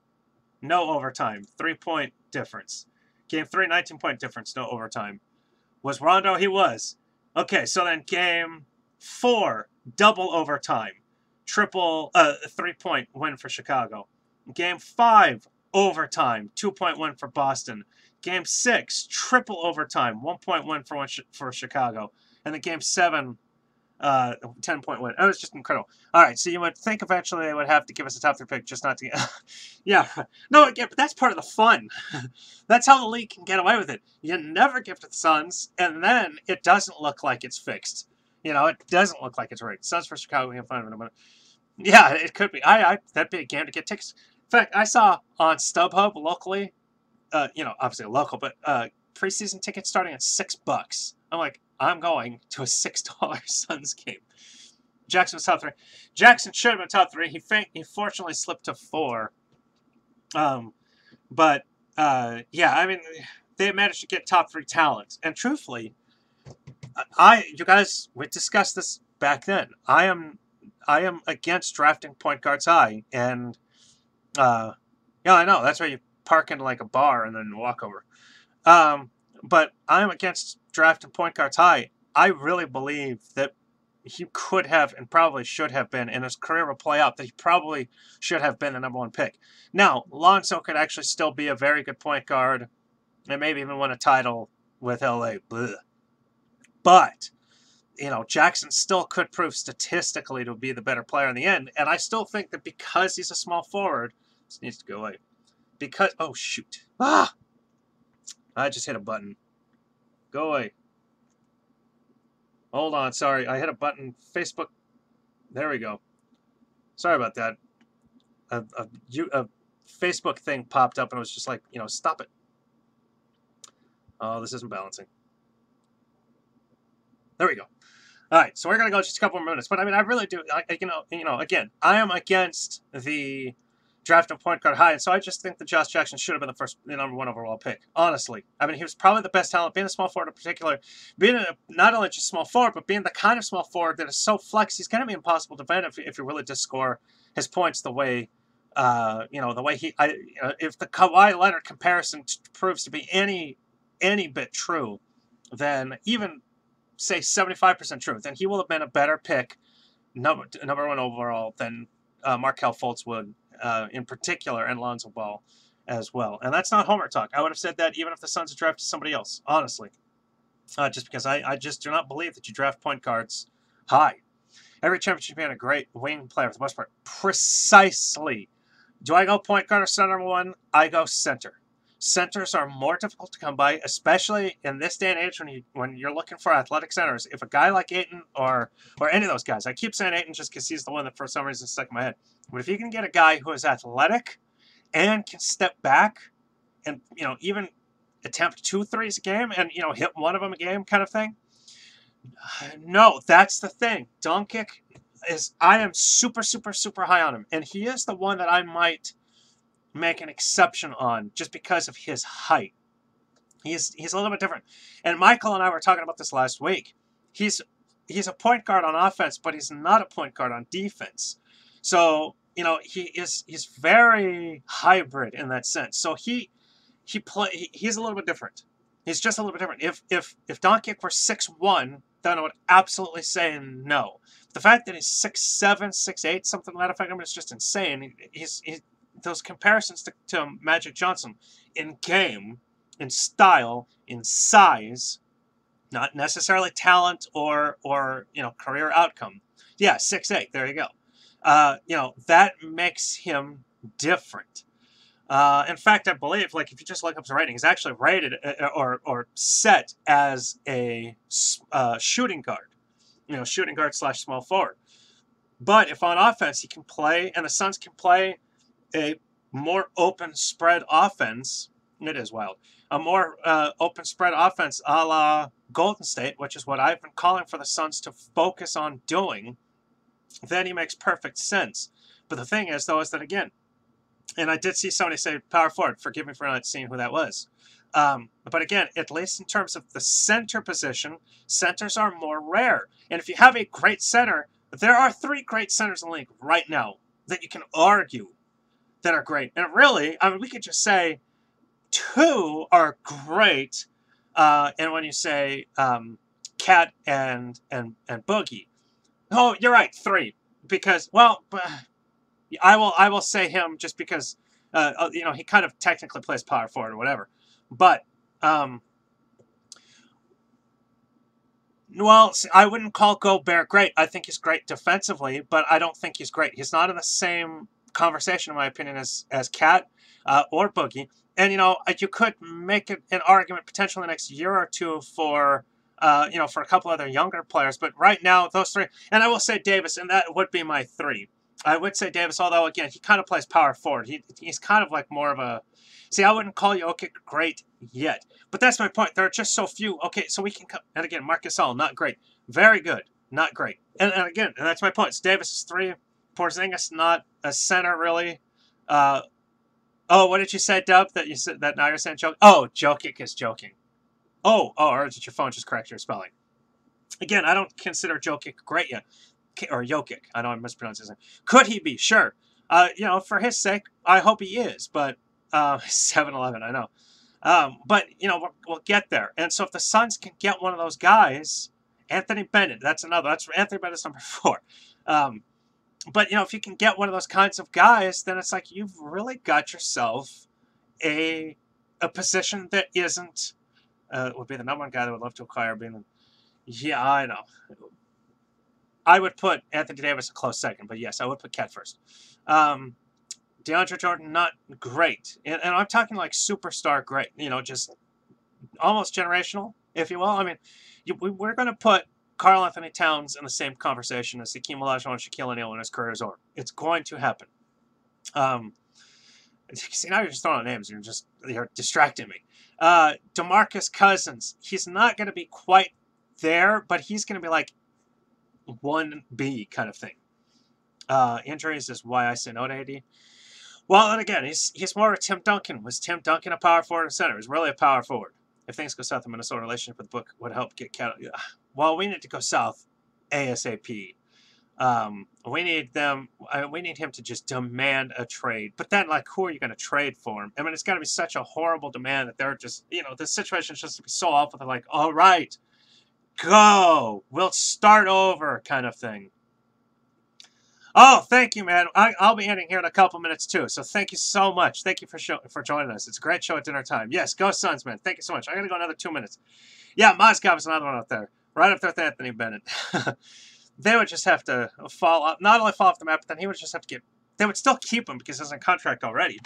no overtime. 3-point difference. Game 3, 19-point difference, no overtime. Was Rondo? He was. Okay, so then game 4, double overtime. Triple 3-point win for Chicago. Game 5, overtime, 2-point win for Boston. Game 6, triple overtime, 1-point win for Chicago. And then game 7, 10-point win. It was just incredible. All right, so you would think eventually they would have to give us a top 3 pick just not to get... Yeah, no, again, but that's part of the fun. That's how the league can get away with it. You never give to the Suns, and then it doesn't look like it's fixed. You know, it doesn't look like it's rigged. Suns for Chicago, we have fun in a minute. Yeah, it could be. That'd be a game to get tickets. In fact, I saw on StubHub locally, obviously local, but preseason tickets starting at $6. I'm like, I'm going to a $6 Suns game. Jackson was top 3. Jackson should have been top 3. He fortunately slipped to 4. But yeah, I mean, they managed to get top 3 talent. And truthfully, you guys, we discussed this back then. I am against drafting point guards high, and yeah, I know that's where you park into like a bar and then walk over. But I'm against drafting point guards high. I really believe that he could have and probably should have been, and his career will play out, that he probably should have been the number 1 pick. Now, Lonzo could actually still be a very good point guard and maybe even win a title with LA. Blech. But, Jackson still could prove statistically to be the better player in the end. And I still think that because he's a small forward, this needs to go away. Oh, shoot. I just hit a button. Go away. Hold on, sorry. I hit a button. Facebook. There we go. Sorry about that. A Facebook thing popped up and it was just like, stop it. Oh, this isn't balancing. There we go. All right, so we're going to go just a couple more minutes. But, I mean, I really do, again, I am against the draft of point guard high, and so I just think that Josh Jackson should have been the number 1 overall pick, honestly. I mean, he was probably the best talent, being a small forward in particular, being not only just small forward, but being the kind of small forward that is so flex, he's going to be impossible to defend if you really just score his points the way, the way if the Kawhi Leonard comparison proves to be any bit true, then even say 75% true, then he will have been a better pick, number 1 overall than Markel Fultz would in particular, and Lonzo Ball as well. And that's not homer talk. I would have said that even if the Suns had drafted somebody else, honestly. Just because I just do not believe that you draft point guards high. Every championship had a great wing player for the most part. Precisely. Do I go point guard or center one? I go center. Centers are more difficult to come by, especially in this day and age when you're looking for athletic centers. If a guy like Ayton or any of those guys, I keep saying Ayton just because he's the one that for some reason stuck in my head. But if you can get a guy who is athletic and can step back and even attempt 2 threes a game and hit one of them a game kind of thing. No, that's the thing. Doncic I am super, super, super high on him. And he is the one that I might make an exception on just because of his height. He's a little bit different. And Michael and I were talking about this last week. He's a point guard on offense, but he's not a point guard on defense. So, he's very hybrid in that sense. So he's a little bit different. He's just a little bit different. If Doncic were 6'1", then I would absolutely say no. The fact that he's 6'7", 6'8", something to that effect, is just insane. He's those comparisons to Magic Johnson in game, in style, in size, not necessarily talent or career outcome. Yeah, 6'8", there you go. That makes him different. In fact, I believe, if you just look up his rating, he's actually rated or set as a shooting guard, shooting guard / small forward. But if on offense he can play, and the Suns can play a more open spread offense, it is wild, a more open spread offense a la Golden State, which is what I've been calling for the Suns to focus on doing, then he makes perfect sense. But the thing is, though, is that, again, and I did see somebody say power forward. Forgive me for not seeing who that was. But again, at least in terms of the center position, centers are more rare. And if you have a great center, there are 3 great centers in the league right now that you can argue that are great. And really, we could just say 2 are great. And when you say Cat and Boogie, oh, you're right, 3, because I will say him just because he kind of technically plays power forward or whatever, but I wouldn't call Gobert great. I think he's great defensively, but I don't think he's great. He's not in the same conversation, in my opinion, as Cat or Boogie. And you could make an argument potentially the next year or two for for a couple other younger players, but right now those 3, and I will say Davis, and that would be my 3. I would say Davis, although, again, he kind of plays power forward. He's kind of like more of a... See, I wouldn't call Jokic great yet. But that's my point. There are just so few. Okay, so we can... And again, Marc Gasol, not great. Very good. Not great. And again, and that's my point. It's Davis is 3. Porzingis, not a center, really. What did you say, Dub? That you said that now you're saying Jokic? Oh, Jokic is joking. Or did your phone just correct your spelling? Again, I don't consider Jokic great yet. Or Jokic. I know I mispronounced his name. Could he be? Sure. For his sake, I hope he is. But 7-Eleven, I know. But we'll get there. And so if the Suns can get one of those guys, Anthony Bennett, that's Anthony Bennett's number 4. But if you can get one of those kinds of guys, then it's like you've really got yourself a position that isn't would be the number 1 guy that would love to acquire. Yeah, I know. I would put Anthony Davis a close second, but yes, I would put Cat first. DeAndre Jordan, not great. And I'm talking like superstar great, just almost generational, if you will. I mean, we're going to put Karl Anthony Towns in the same conversation as Hakeem Olajuwon and Shaquille O'Neal when his career is over. It's going to happen. See, now you're just throwing out names. You're distracting me. DeMarcus Cousins, he's not going to be quite there, but he's going to be like 1B kind of thing. Injuries is why I say no to AD. Well, and again, he's more of a Tim Duncan. Was Tim Duncan a power forward or center? He's really a power forward. If things go south, the Minnesota relationship with the book would help get Cat. Well, we need to go south ASAP. We need him to just demand a trade. But then, who are you going to trade for him? I mean, it's got to be such a horrible demand that they're just, the situation's just to be so awful. They're like, all right, go. We'll start over kind of thing. Oh, thank you, man. I'll be ending here in a couple minutes too. So thank you so much. Thank you for joining us. It's a great show at dinner time. Yes, go Suns, man. Thank you so much. I'm gonna go another 2 minutes. Yeah, Mozgov is another one out there, right up there with Anthony Bennett. They would just have to fall off, not only fall off the map, but then he would just have to get. They would still keep him because he's in contract already.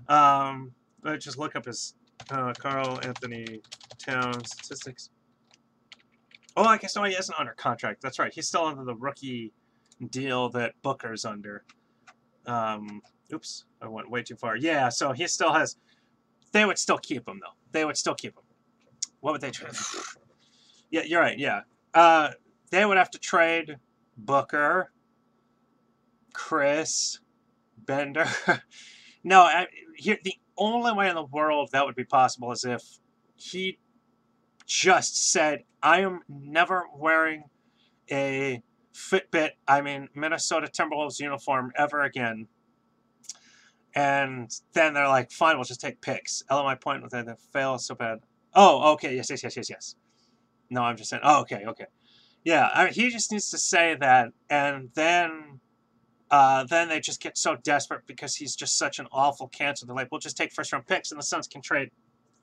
Let's just look up his Carl Anthony Towns statistics. Oh, I guess no, he isn't under contract. That's right. He's still under the rookie deal that Booker's under. Oops, I went way too far. Yeah, so he still has. They would still keep him though. They would still keep him. What would they trade? Yeah, you're right. Yeah, they would have to trade Booker, Chris, Bender. No, here the only way in the world that would be possible is if he just said, "I am never wearing a Minnesota Timberwolves uniform ever again." And then they're like, "Fine, we'll just take picks." My point with that fail so bad. Oh, okay, yes. No, I'm just saying. Oh, okay. Yeah, I mean, he just needs to say that, and then they just get so desperate because he's just such an awful cancer. They're like, "We'll just take first-round picks, and the Suns can trade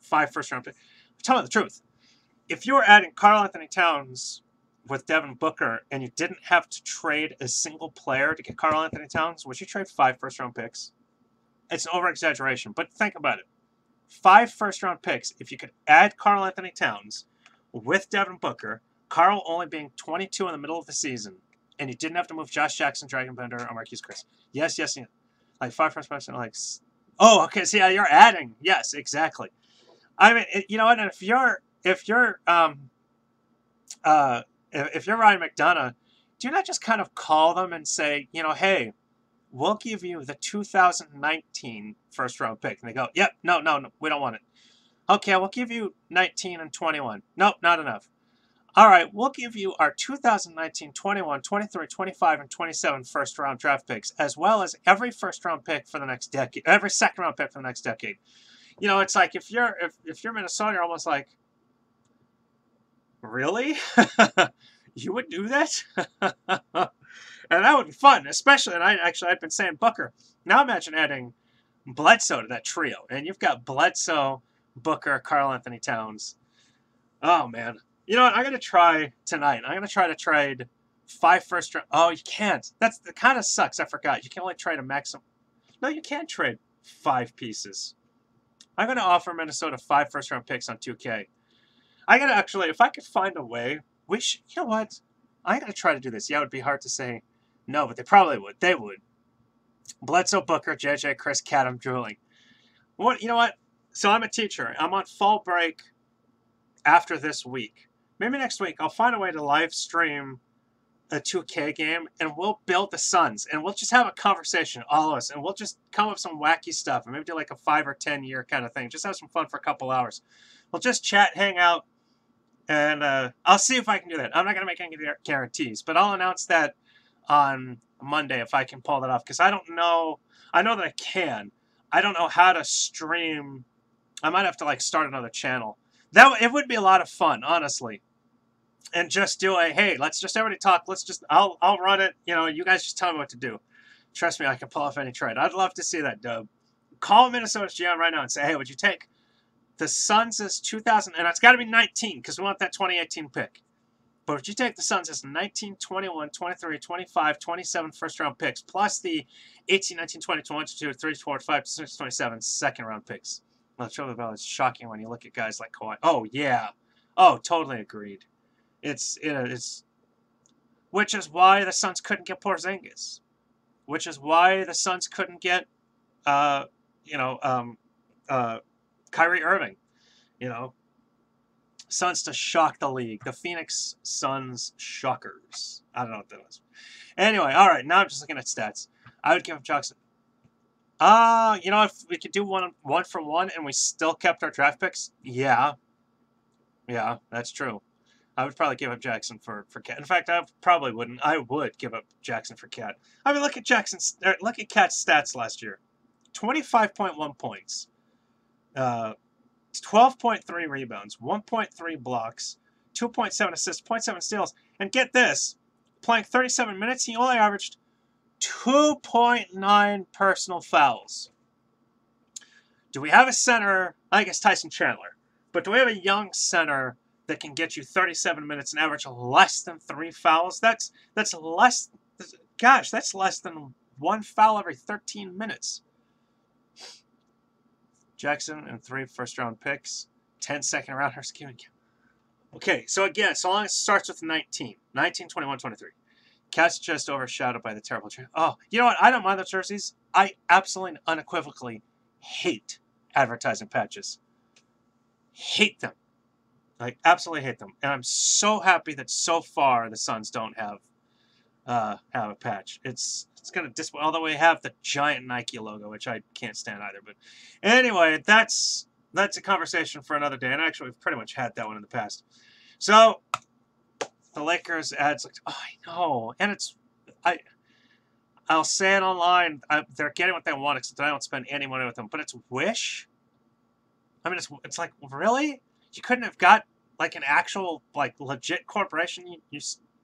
5 first-round picks." Tell me the truth. If you were adding Karl Anthony Towns with Devin Booker, and you didn't have to trade a single player to get Karl Anthony Towns, would you trade 5 first-round picks? It's an over-exaggeration, but think about it. 5 first-round picks, if you could add Karl Anthony Towns with Devin Booker, Karl only being 22 in the middle of the season, and you didn't have to move Josh Jackson, Dragon Bender, or Marquise Chris. Yes. Like 5 first picks, like, oh, okay, so yeah, you're adding. Yes, exactly. I mean, you know what? And if you're Ryan McDonough, do you not just kind of call them and say, hey, we'll give you the 2019 first-round pick. And they go, yep, no, we don't want it. Okay, we'll give you 19 and 21. Nope, not enough. All right, we'll give you our 2019, 21, 23, 25, and 27 first-round draft picks, as well as every first-round pick for the next decade, every second-round pick for the next decade. It's like if you're Minnesota, you're almost like, really? You would do that? And that would be fun, especially, and I'd been saying Booker. Now imagine adding Bledsoe to that trio, and you've got Bledsoe, Booker, Karl Anthony Towns. Oh, man. You know what? I'm going to try tonight. I'm going to try to trade 5 first-round. Oh, you can't. That kind of sucks. I forgot. You can only trade a maximum. No, you can't trade 5 pieces. I'm going to offer Minnesota 5 first-round picks on 2K. I got to actually, if I could find a way, you know what? I'm going to try to do this. Yeah, it would be hard to say no, but they probably would. They would. Bledsoe, Booker, JJ, Chris, Cat, I'm drooling. You know what? So I'm a teacher. I'm on fall break after this week. Maybe next week I'll find a way to live stream a 2K game, and we'll build the Suns, and we'll just have a conversation, all of us, and we'll just come up with some wacky stuff, and maybe do like a 5 or 10 year kind of thing. Just have some fun for a couple hours. We'll just chat, hang out, and I'll see if I can do that. I'm not going to make any guarantees, but I'll announce that on Monday if I can pull that off, because I don't know. I know that I can. I don't know how to stream. I might have to like start another channel. It would be a lot of fun, honestly. And just do hey, let's just everybody talk. I'll run it. You guys just tell me what to do. Trust me, I can pull off any trade. I'd love to see that, Dub. Call Minnesota's GM right now and say, hey, would you take the Suns' 2000, and it's got to be 19 because we want that 2018 pick. But would you take the Suns' 19, 21, 23, 25, 27 first-round picks, plus the 18, 19, 20, 21, 22, 23, 24, 25, 26, 27 second-round picks? Well, it's shocking when you look at guys like Kawhi. Oh, yeah. Oh, totally agreed. It's which is why the Suns couldn't get Porzingis. Which is why the Suns couldn't get, Kyrie Irving. Suns to shock the league. The Phoenix Suns shockers. I don't know what that was. Anyway, all right. Now I'm just looking at stats. I would give up Jackson. If we could do one for one and we still kept our draft picks, yeah, that's true. I would probably give up Jackson for Cat. In fact, I probably wouldn't. I would give up Jackson for Cat. I mean, look at Cat's stats last year: 25.1 points, 12.3 rebounds, 1.3 blocks, 2.7 assists, 0.7 steals, and get this: playing 37 minutes, he only averaged 2.9 personal fouls. Do we have a center? I guess Tyson Chandler. But do we have a young center that can get you 37 minutes and average less than 3 fouls? That's less. Gosh, that's less than 1 foul every 13 minutes. Jackson and 3 first-round picks, 10 second-rounders. Okay, so again, so long as it starts with 19, 21, 23. Cats just overshadowed by the terrible jersey. Oh, you know what? I don't mind the jerseys. I absolutely unequivocally hate advertising patches. Hate them. Like, absolutely hate them. And I'm so happy that so far the Suns don't have a patch. It's going to disappoint. Although we have the giant Nike logo, which I can't stand either. But anyway, that's a conversation for another day. And actually, we've pretty much had that one in the past. So the Lakers ads, like, oh, I know, and I'll say it online. They're getting what they want, except I don't spend any money with them. But it's Wish. I mean, it's like, really? You couldn't have got like an actual like legit corporation you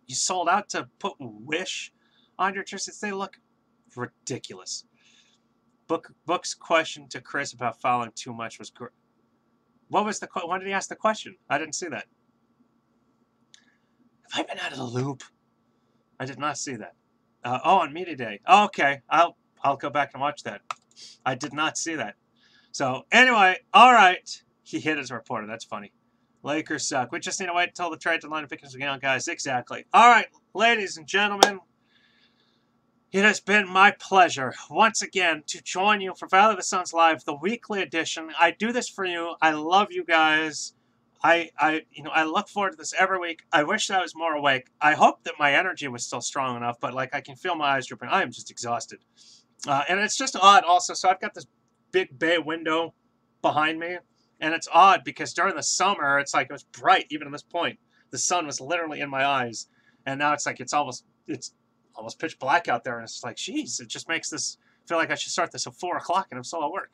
sold out to put Wish on your jerseys? They look ridiculous. Book's question to Chris about fouling too much was great. What was the when did he ask the question? I didn't see that. Have I been out of the loop? I did not see that. Oh, on Media Day. Oh, okay, I'll go back and watch that. I did not see that. So anyway, all right. He hit his reporter. That's funny. Lakers suck. We just need to wait until the trade deadline to pick us again, guys. Exactly. All right, ladies and gentlemen. It has been my pleasure once again to join you for Valley of the Suns Live, the weekly edition. I do this for you. I love you guys. I look forward to this every week. I wish I was more awake. I hope that my energy was still strong enough, but like I can feel my eyes drooping. I am just exhausted. And it's just odd also. So I've got this big bay window behind me, and it's odd because during the summer, it's like it was bright even at this point. The sun was literally in my eyes, and now it's like it's almost pitch black out there, and it's like, geez, it just makes this feel like I should start this at 4 o'clock, and I'm still at work.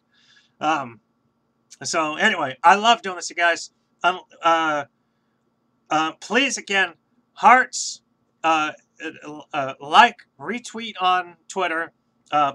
So anyway, I love doing this, you guys. Please, again, hearts, like, retweet on Twitter.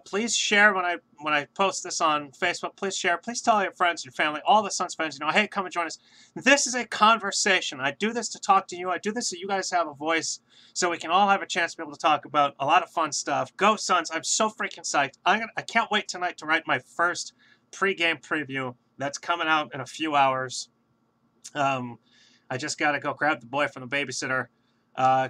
Please share when I post this on Facebook. Please share. Please tell your friends, your family, all the Suns fans, hey, come and join us. This is a conversation. I do this to talk to you. I do this so you guys have a voice, so we can all have a chance to be able to talk about a lot of fun stuff. Go Suns. I'm so freaking psyched. I can't wait tonight to write my first pregame preview. That's coming out in a few hours. I just got to go grab the boy from the babysitter.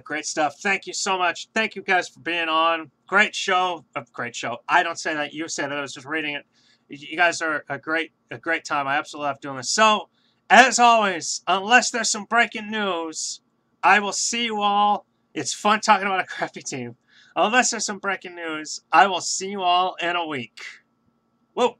Great stuff. Thank you so much. Thank you guys for being on. Great show. Great show. I don't say that. You say that. I was just reading it. You guys are a great time. I absolutely love doing this. So, as always, unless there's some breaking news, I will see you all. It's fun talking about a crappy team. Unless there's some breaking news, I will see you all in a week. Whoa.